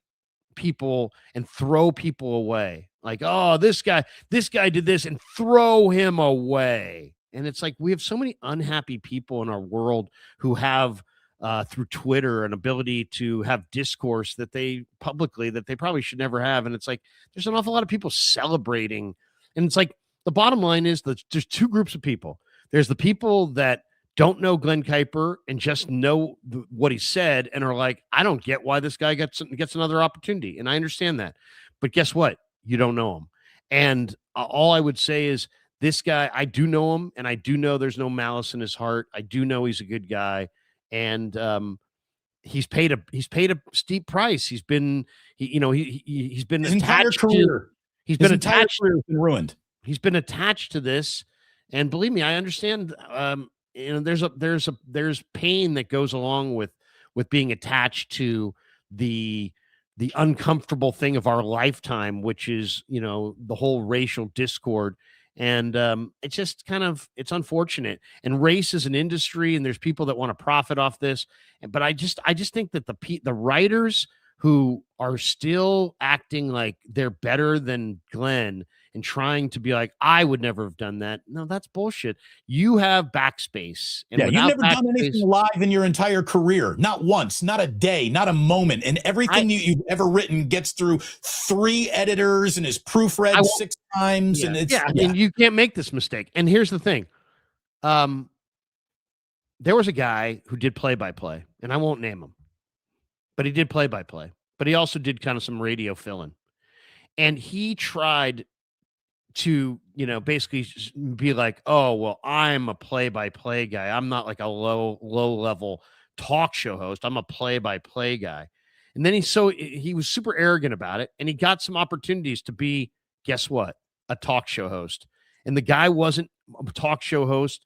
people and throw people away. Like, oh, this guy did this, and throw him away. And it's like we have so many unhappy people in our world who have through Twitter an ability to have discourse that they probably should never have. And it's like there's an awful lot of people celebrating. And it's like the bottom line is that there's two groups of people. There's the people that don't know Glenn Kuiper and just know what he said and are like, I don't get why this guy gets another opportunity. And I understand that. But guess what? You don't know him. And all I would say is this guy, I do know him, and I do know there's no malice in his heart. I do know he's a good guy. And he's paid a steep price. He's been His entire attached career. He's been entire attached. career has been ruined. He's been attached to this, and believe me, I understand. There's pain that goes along with being attached to the uncomfortable thing of our lifetime, which is the whole racial discord. And it's just it's unfortunate. And race is an industry, and there's people that want to profit off this. But I just think that the writers who are still acting like they're better than Glenn and trying to be like, I would never have done that. No, that's bullshit. You have backspace. And you've never done anything live in your entire career. Not once, not a day, not a moment. And everything you've ever written gets through 3 editors and is proofread 6 times. Yeah, and it's I mean, you can't make this mistake. And here's the thing. There was a guy who did play-by-play, and I won't name him, but he did play-by-play. But he also did kind of some radio fill-in. And he tried to, basically be like, oh, well, I'm a play-by-play guy. I'm not like a low-level talk show host. I'm a play-by-play guy. And then he was super arrogant about it, and he got some opportunities to be, guess what, a talk show host. And the guy wasn't a talk show host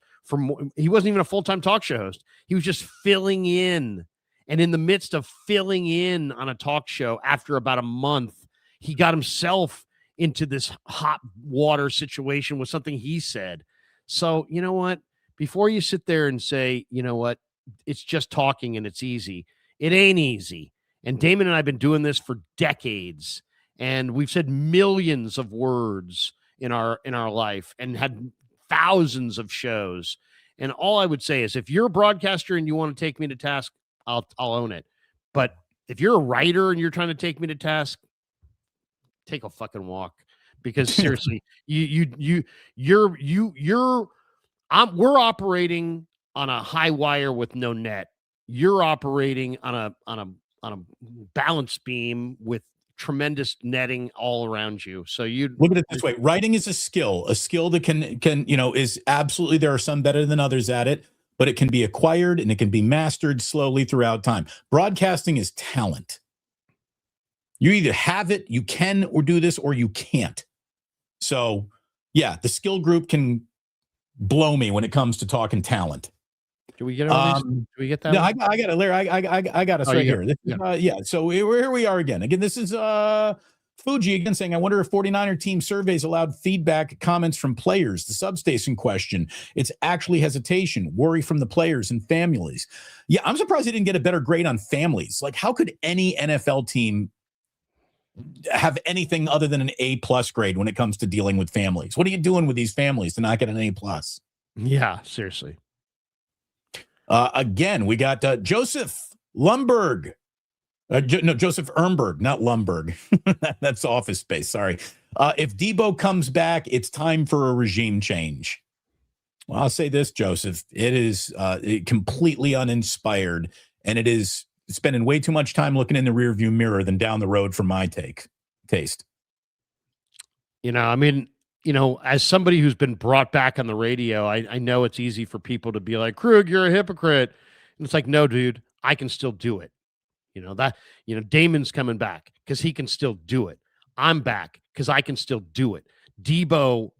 he wasn't even a full-time talk show host. He was just filling in. And in the midst of filling in on a talk show, after about a month, he got himself into this hot water situation with something he said. So, you know what? Before you sit there and say, you know what, it's just talking and it's easy. It ain't easy. And Damon and I have been doing this for decades. And we've said millions of words in our life and had thousands of shows. And all I would say is if you're a broadcaster and you want to take me to task, I'll own it. But if you're a writer and you're trying to take me to task, take a fucking walk. Because seriously, we're operating on a high wire with no net. You're operating on a balance beam with tremendous netting all around you. So you look at it this way. Writing is a skill that can is absolutely, there are some better than others at it, but it can be acquired and it can be mastered slowly throughout time. Broadcasting is talent. You either have it, you can or do this, or you can't. So yeah, the skill group can blow me when it comes to talking talent. Do we get do we get that? No, I got it, Larry. I got us right here. So here we are again. Again, this is Fuji again saying, I wonder if 49er team surveys allowed feedback, comments from players. The substation question. It's actually hesitation, worry from the players and families. Yeah, I'm surprised they didn't get a better grade on families. Like, how could any NFL team have anything other than an A+ grade when it comes to dealing with families? What are you doing with these families to not get an A+? Yeah, seriously. Again, we got Joseph Lumberg. Joseph Ernberg, not Lumberg. That's Office Space. Sorry. If Debo comes back, it's time for a regime change. Well, I'll say this, Joseph. It is completely uninspired, and it is spending way too much time looking in the rearview mirror than down the road for my taste. I mean, as somebody who's been brought back on the radio, I know it's easy for people to be like, Krug, you're a hypocrite. And it's like, no, dude, I can still do it. Damon's coming back because he can still do it. I'm back because I can still do it. Debo,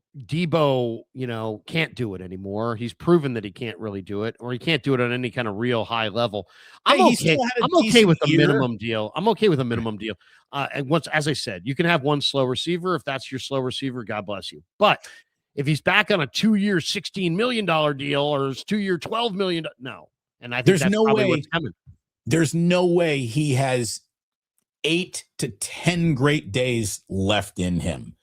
can't do it anymore. He's proven that he can't really do it, or he can't do it on any kind of real high level. I'm okay with a minimum deal. I'm okay with a minimum deal. And once, as I said, you can have one slow receiver. If that's your slow receiver, God bless you. But if he's back on a 2-year, $16 million deal or his 2-year, $12 million, no. And I think that's probably what's coming. There's no way he has 8 to 10 great days left in him.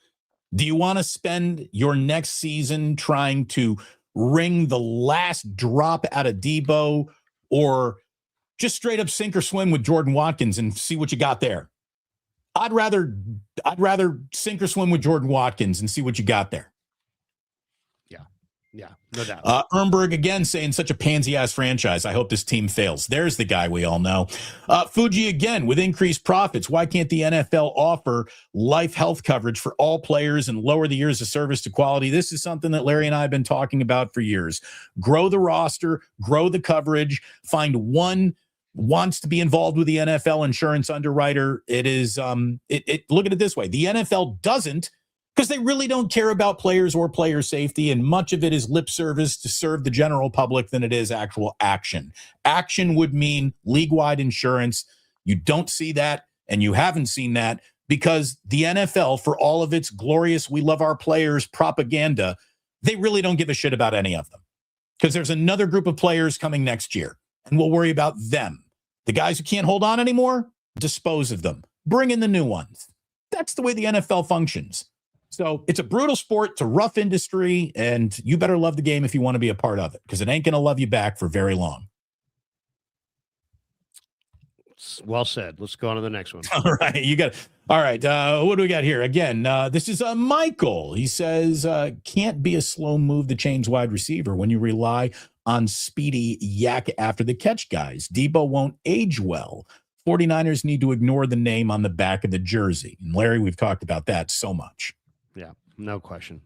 Do you want to spend your next season trying to wring the last drop out of Debo, or just straight up sink or swim with Jordan Watkins and see what you got there? I'd rather sink or swim with Jordan Watkins and see what you got there. Yeah, no doubt. Ernberg again saying such a pansy-ass franchise. I hope this team fails. There's the guy we all know. Fuji again with increased profits. Why can't the NFL offer life health coverage for all players and lower the years of service to quality? This is something that Larry and I have been talking about for years. Grow the roster, grow the coverage, find one wants to be involved with the NFL insurance underwriter. It is look at it this way. The NFL doesn't, because they really don't care about players or player safety, and much of it is lip service to serve the general public than it is actual action. Action would mean league-wide insurance. You don't see that, and you haven't seen that, because the NFL, for all of its glorious "we love our players" propaganda, they really don't give a shit about any of them, because there's another group of players coming next year, and we'll worry about them. The guys who can't hold on anymore, dispose of them. Bring in the new ones. That's the way the NFL functions. So it's a brutal sport, it's a rough industry, and you better love the game if you want to be a part of it, because it ain't going to love you back for very long. Well said. Let's go on to the next one. All right. You got it. All right. What do we got here? Again, this is Michael. He says, can't be a slow move to change wide receiver when you rely on speedy yak after the catch guys. Debo won't age well. 49ers need to ignore the name on the back of the jersey. And Larry, we've talked about that so much. Yeah, no question.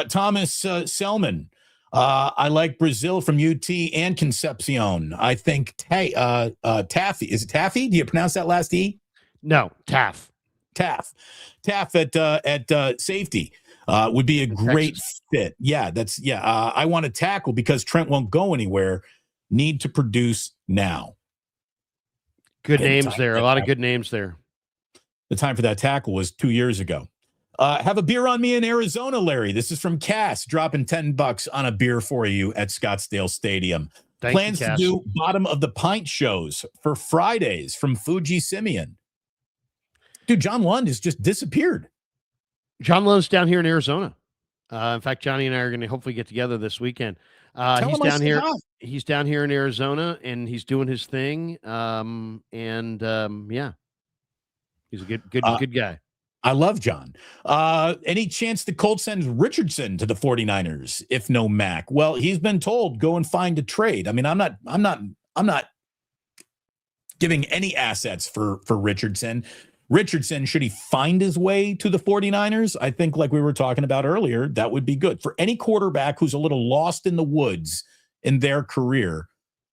Thomas Selman. I like Brazil from UT and Concepcion. I think Taffy. Is it Taffy? Do you pronounce that last E? No, Taff. Taff at safety would be a great fit. Yeah, I want to tackle because Trent won't go anywhere. Need to produce now. Good names there. A lot of good names there. The time for that tackle was 2 years ago. Have a beer on me in Arizona, Larry. This is from Cass, dropping $10 on a beer for you at Scottsdale Stadium. Plans to do bottom of the pint shows for Fridays from Fuji Simeon. Dude, John Lund has just disappeared. John Lund's down here in Arizona. In fact, Johnny and I are going to hopefully get together this weekend. He's down here. He's down here in Arizona, and he's doing his thing. Yeah, he's a good guy. I love John. Any chance the Colts send Richardson to the 49ers if no Mac? Well, he's been told go and find a trade. I mean, I'm not giving any assets for Richardson. Richardson, should he find his way to the 49ers? I think, like we were talking about earlier, that would be good. For any quarterback who's a little lost in the woods in their career,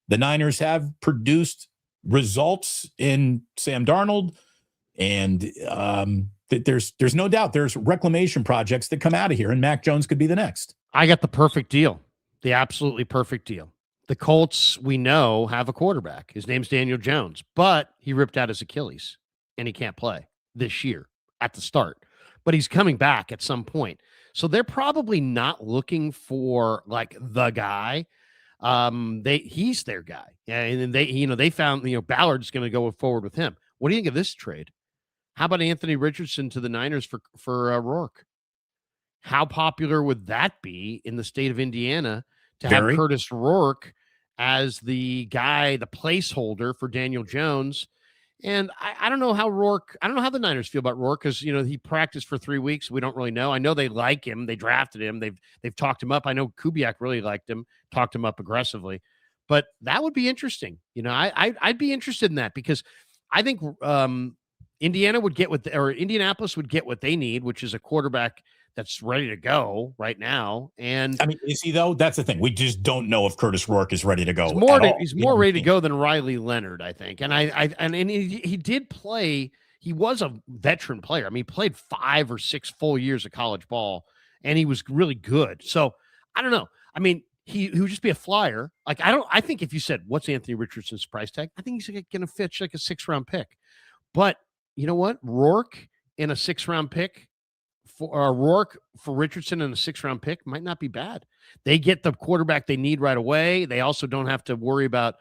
the Niners have produced results in Sam Darnold, and there's no doubt there's reclamation projects that come out of here, and Mac Jones could be the next. I got the perfect deal, the absolutely perfect deal. The Colts, we know, have a quarterback. His name's Daniel Jones, but he ripped out his Achilles, and he can't play this year at the start. But he's coming back at some point. So they're probably not looking for like the guy. He's their guy. And they found, Ballard's going to go forward with him. What do you think of this trade? How about Anthony Richardson to the Niners for Rourke? How popular would that be in the state of Indiana to have Curtis Rourke as the guy, the placeholder for Daniel Jones? And I don't know how the Niners feel about Rourke, because he practiced for 3 weeks. We don't really know. I know they like him. They drafted him. They've talked him up. I know Kubiak really liked him, talked him up aggressively. but that would be interesting. I'd be interested in that because I think Indianapolis would get what they need, which is a quarterback that's ready to go right now. And I mean, is he though? That's the thing. We just don't know if Curtis Rourke is ready to go. He's more ready to go than Riley Leonard, I think. And he did play. He was a veteran player. I mean, he played 5 or 6 full years of college ball, and he was really good. So I don't know. I mean, he would just be a flyer. Like I think if you said what's Anthony Richardson's price tag, I think he's going to fetch like a 6th-round pick. But you know what? Rourke in a 6th-round pick Rourke for Richardson in a 6th-round pick might not be bad. They get the quarterback they need right away. They also don't have to worry about,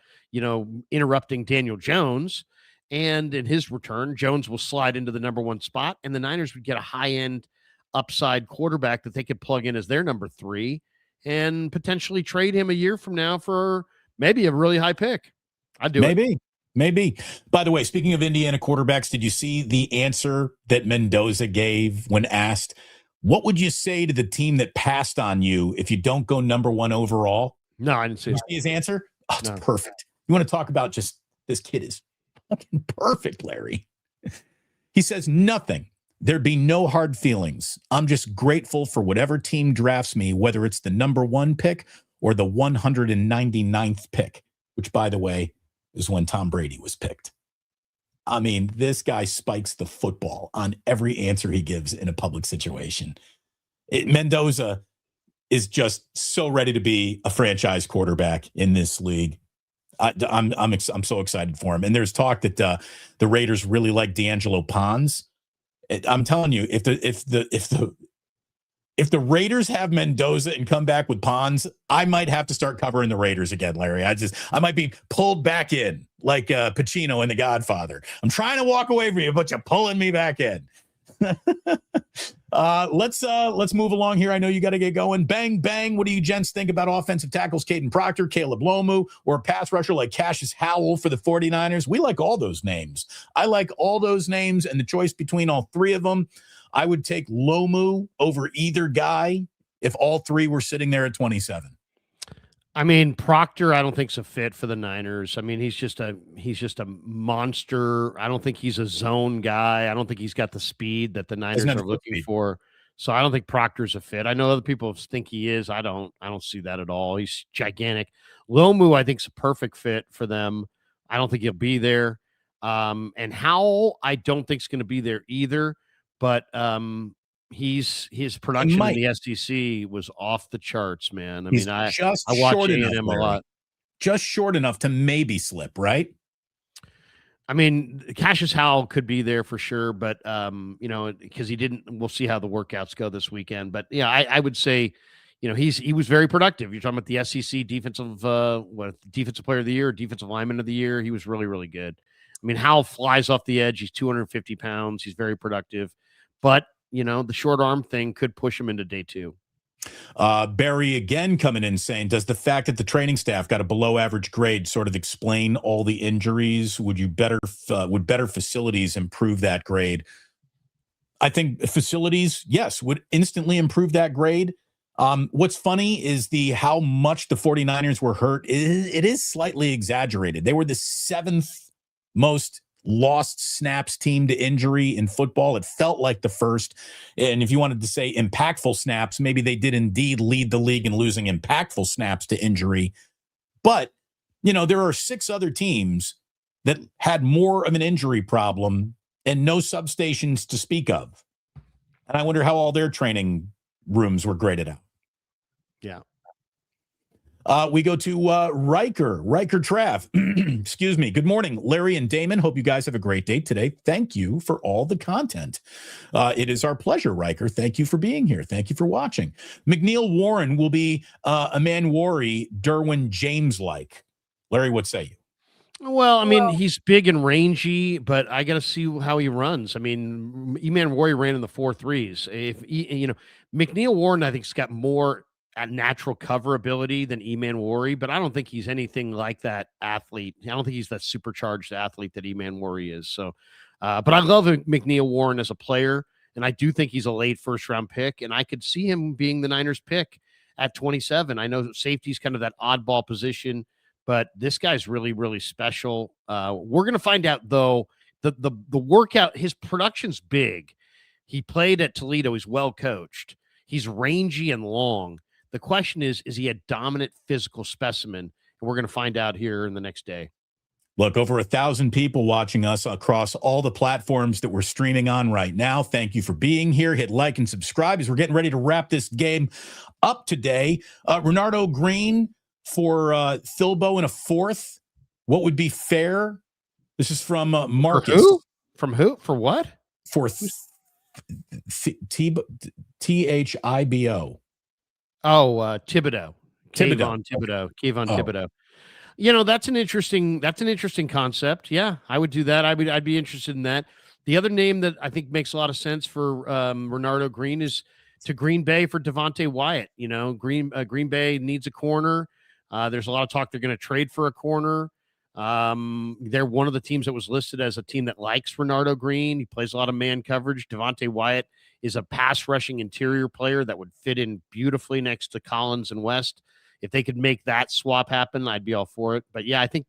interrupting Daniel Jones. And in his return, Jones will slide into the number 1 spot, and the Niners would get a high-end upside quarterback that they could plug in as their number 3 and potentially trade him a year from now for maybe a really high pick. I'd do it. Maybe. By the way, speaking of Indiana quarterbacks, did you see the answer that Mendoza gave when asked, what would you say to the team that passed on you if you don't go number 1 overall? No, I didn't see it. You see his answer? Oh, it's No. perfect. You want to talk about just this kid is fucking perfect, Larry. He says, nothing. There'd be no hard feelings. I'm just grateful for whatever team drafts me, whether it's the number 1 pick or the 199th pick, which, by the way, is when Tom Brady was picked. I mean, this guy spikes the football on every answer he gives in a public situation. Mendoza is just so ready to be a franchise quarterback in this league. I'm so excited for him. And there's talk that the Raiders really like D'Angelo Pons. I'm telling you, if the Raiders have Mendoza and come back with Pons, I might have to start covering the Raiders again, Larry. I might be pulled back in like Pacino in The Godfather. I'm trying to walk away from you, but you're pulling me back in. Let's move along here. I know you got to get going. Bang, bang. What do you gents think about offensive tackles, Caden Proctor, Caleb Lomu, or a pass rusher like Cassius Howell for the 49ers? We like all those names. I like all those names, and the choice between all 3 of them, I would take Lomu over either guy if all 3 were sitting there at 27. I mean, Proctor, I don't think is a fit for the Niners. I mean, he's just a monster. I don't think he's a zone guy. I don't think he's got the speed that the Niners are looking for. So I don't think Proctor's a fit. I know other people think he is. I don't see that at all. He's gigantic. Lomu, I think, is a perfect fit for them. I don't think he'll be there. And Howell, I don't think is going to be there either. But his production in the SEC was off the charts, man. I mean, I watch A&M a lot. Just short enough to maybe slip, right? I mean, Cassius Howell could be there for sure, but because he didn't. We'll see how the workouts go this weekend. But yeah, I would say, he was very productive. You're talking about the SEC defensive player of the year, defensive lineman of the year. He was really, really good. I mean, Howell flies off the edge. He's 250 pounds. He's very productive, but the short arm thing could push him into day 2. Barry again coming in saying, does the fact that the training staff got a below average grade sort of explain all the injuries? Would better facilities improve that grade? I think facilities, yes, would instantly improve that grade. What's funny is how much the 49ers were hurt. It is slightly exaggerated. They were the 7th most lost snaps team to injury in football. It felt like the first. And if you wanted to say impactful snaps, maybe they did indeed lead the league in losing impactful snaps to injury. But, there are 6 other teams that had more of an injury problem and no substations to speak of. And I wonder how all their training rooms were graded out. Yeah. We go to Riker Trav. Excuse me. Good morning, Larry and Damon. Hope you guys have a great day today. Thank you for all the content. It is our pleasure, Riker. Thank you for being here. Thank you for watching. McNeil Warren will be a man worry Derwin James-like. Larry, what say you? Well, I mean, he's big and rangy, but I got to see how he runs. I mean, Eman Warrior ran in the 4.3s. If McNeil Warren, I think, has got more natural cover ability than Eman Warrior, but I don't think he's anything like that athlete. I don't think he's that supercharged athlete that Eman Warrior is. So, but I love McNeil Warren as a player, and I do think he's a late 1st-round pick, and I could see him being the Niners pick at 27. I know safety's kind of that oddball position, but this guy's really, really special. We're going to find out, though, the workout, his production's big. He played at Toledo. He's well coached. He's rangy and long. The question is he a dominant physical specimen? And we're going to find out here in the next day. Look, over 1,000 people watching us across all the platforms that we're streaming on right now. Thank you for being here. Hit like and subscribe as we're getting ready to wrap this game up today. Renardo Green for Thilbo in a fourth. What would be fair? This is from Marcus. For who? From who? For what? For Thibo. Oh, Thibodeau. Thibodeau. Kayvon Thibodeau. You know, that's an interesting concept. Yeah, I would do that. I'd be interested in that. The other name that I think makes a lot of sense for Renardo Green is to Green Bay for Devontae Wyatt. You know, Green Bay needs a corner. There's a lot of talk they're going to trade for a corner. They're one of the teams that was listed as a team that likes Renardo Green. He plays a lot of man coverage. Devontae Wyatt is a pass rushing interior player that would fit in beautifully next to Collins and West. If they could make that swap happen, I'd be all for it. But yeah, I think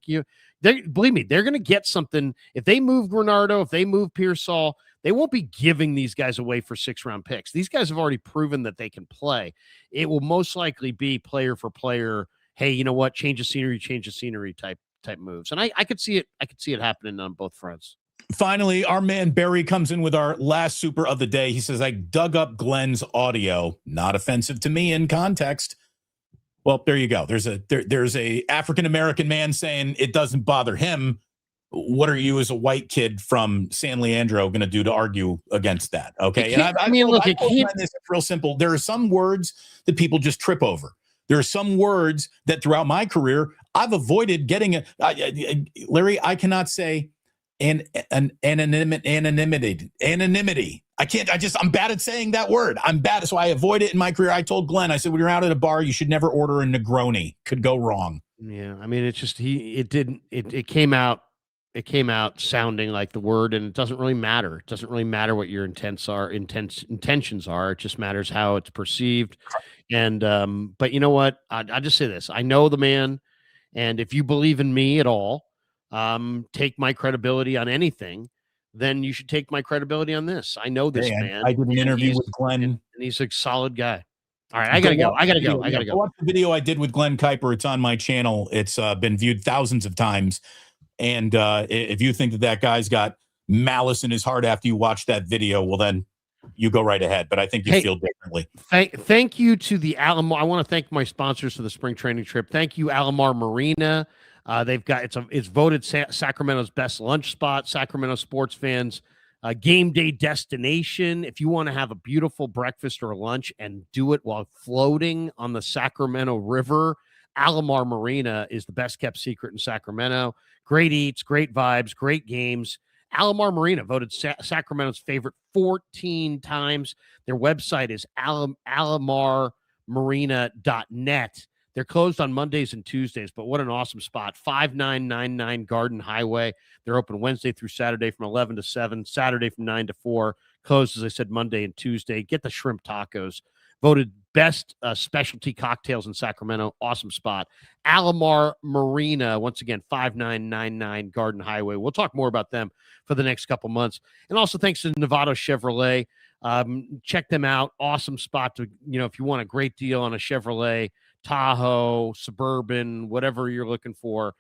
believe me, they're going to get something. If they move Renardo, if they move Pearsall, they won't be giving these guys away for 6-round picks. These guys have already proven that they can play. It will most likely be player for player. Hey, you know what? Change of scenery type moves. And I could see it. I could see it happening on both fronts. Finally, our man Barry comes in with our last super of the day. He says, I dug up Glenn's audio. Not offensive to me in context. Well, there you go. There's a African-American man saying it doesn't bother him. What are you as a white kid from San Leandro going to do to argue against that? Okay. And it's real simple. There are some words that people just trip over. There are some words that throughout my career, I've avoided getting Larry, I cannot say anonymity. I'm bad at saying that word. I'm bad. So I avoid it in my career. I told Glenn, I said, when you're out at a bar, you should never order a Negroni. Could go wrong. Yeah. I mean, it's just, it came out sounding like the word, and it doesn't really matter. It doesn't really matter what your intentions are. It just matters how it's perceived. And, but you know what? I just say this, I know the man. And if you believe in me at all, take my credibility on anything, then you should take my credibility on this. I know this man. I did an interview with Glenn, and he's a solid guy. All right, I gotta go. Watch the video I did with Glenn Kuiper. It's on my channel. It's been viewed thousands of times. And if you think that guy's got malice in his heart after you watch that video, well, then you go right ahead. But I think you feel differently. Thank you to the Alomar. I want to thank my sponsors for the spring training trip. Thank you, Alomar Marina. They've got it's voted Sacramento's best lunch spot. Sacramento sports fans, game day destination. If you want to have a beautiful breakfast or lunch and do it while floating on the Sacramento River, Alomar Marina is the best kept secret in Sacramento. Great eats, great vibes, great games. Alomar Marina voted Sacramento's favorite 14 times. Their website is alomarmarina.net. They're closed on Mondays and Tuesdays, but what an awesome spot. 5999 Garden Highway. They're open Wednesday through Saturday from 11 to 7, Saturday from 9 to 4. Closed, as I said, Monday and Tuesday. Get the shrimp tacos. Voted best specialty cocktails in Sacramento. Awesome spot. Alomar Marina, once again, 5999 Garden Highway. We'll talk more about them for the next couple months. And also thanks to Novato Chevrolet. Check them out. Awesome spot to, if you want a great deal on a Chevrolet, Tahoe, Suburban, whatever you're looking for,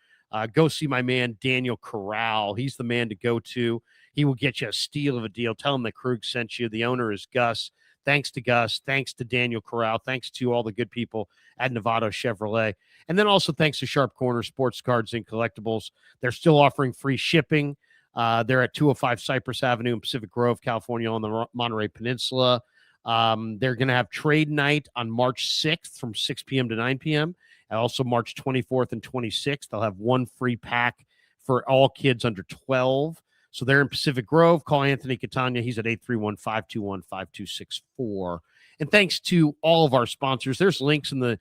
go see my man Daniel Corral. He's the man to go to. He will get you a steal of a deal. Tell him that Krug sent you. The owner is Gus. Thanks to Gus. Thanks to Daniel Corral. Thanks to all the good people at Novato Chevrolet. And then also thanks to Sharp Corner Sports Cards and Collectibles. They're still offering free shipping. They're at 205 Cypress Avenue in Pacific Grove, California on the Monterey Peninsula. They're going to have trade night on March 6th from 6 p.m. to 9 p.m. And also March 24th and 26th. They'll have one free pack for all kids under 12. So they're in Pacific Grove. Call Anthony Catania. He's at 831-521-5264. And thanks to all of our sponsors. There's links in the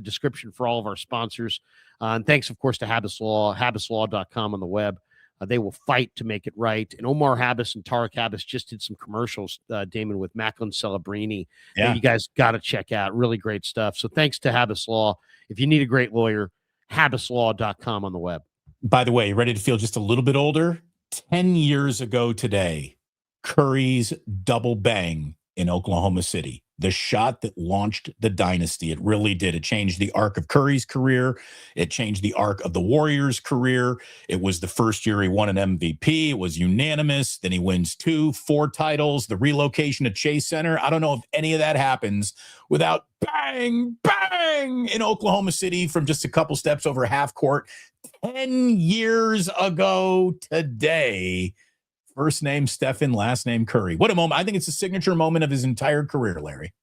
description for all of our sponsors. And thanks, of course, to Habas Law, habaslaw.com on the web. They will fight to make it right. And Omar Habas and Tarek Habas just did some commercials, Damon, with Macklin Celebrini. Yeah. You guys got to check out. Really great stuff. So thanks to Habas Law. If you need a great lawyer, habislaw.com on the web. By the way, ready to feel just a little bit older? 10 years ago today, Curry's double bang in Oklahoma City, the shot that launched the dynasty. It really did. It changed the arc of Curry's career. It changed the arc of the Warriors' career. It was the first year he won an MVP. It was unanimous. Then he wins 4 titles, the relocation to Chase Center. I don't know if any of that happens without bang, bang in Oklahoma City from just a couple steps over half court. 10 years ago today. First name Stephen, last name Curry. What a moment. I think it's a signature moment of his entire career, Larry.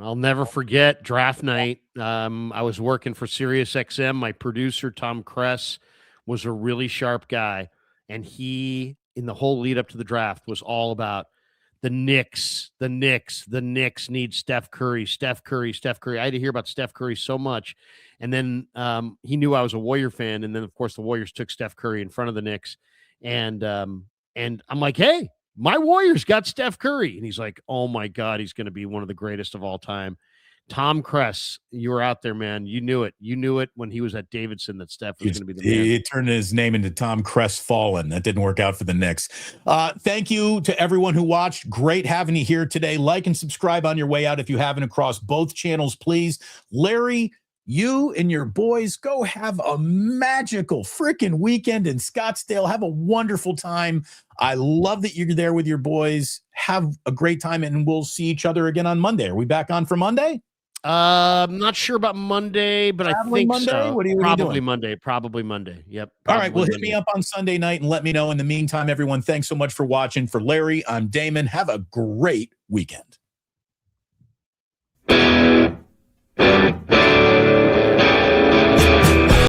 I'll never forget draft night. I was working for Sirius XM. My producer, Tom Kress, was a really sharp guy. And he, in the whole lead up to the draft, was all about the Knicks need Steph Curry. I had to hear about Steph Curry so much. And then he knew I was a Warrior fan. And then, of course, the Warriors took Steph Curry in front of the Knicks. And I'm like, hey, my Warriors got Steph Curry. And he's like, oh, my God, he's going to be one of the greatest of all time. Tom Kress, you were out there, man. You knew it. You knew it when he was at Davidson that Steph was going to be the man. He turned his name into Tom Crestfallen. That didn't work out for the Knicks. Thank you to everyone who watched. Great having you here today. Like and subscribe on your way out if you haven't across both channels, please. Larry, you and your boys go have a magical freaking weekend in Scottsdale. Have a wonderful time. I love that you're there with your boys. Have a great time, and we'll see each other again on Monday. Are we back on for Monday? I'm not sure about Monday, but I think Monday? so. What are you doing? Probably Monday. Yep. All right. Well, hit Monday. me up on Sunday night and let me know. In the meantime, everyone, thanks so much for watching. For Larry, I'm Damon. Have a great weekend.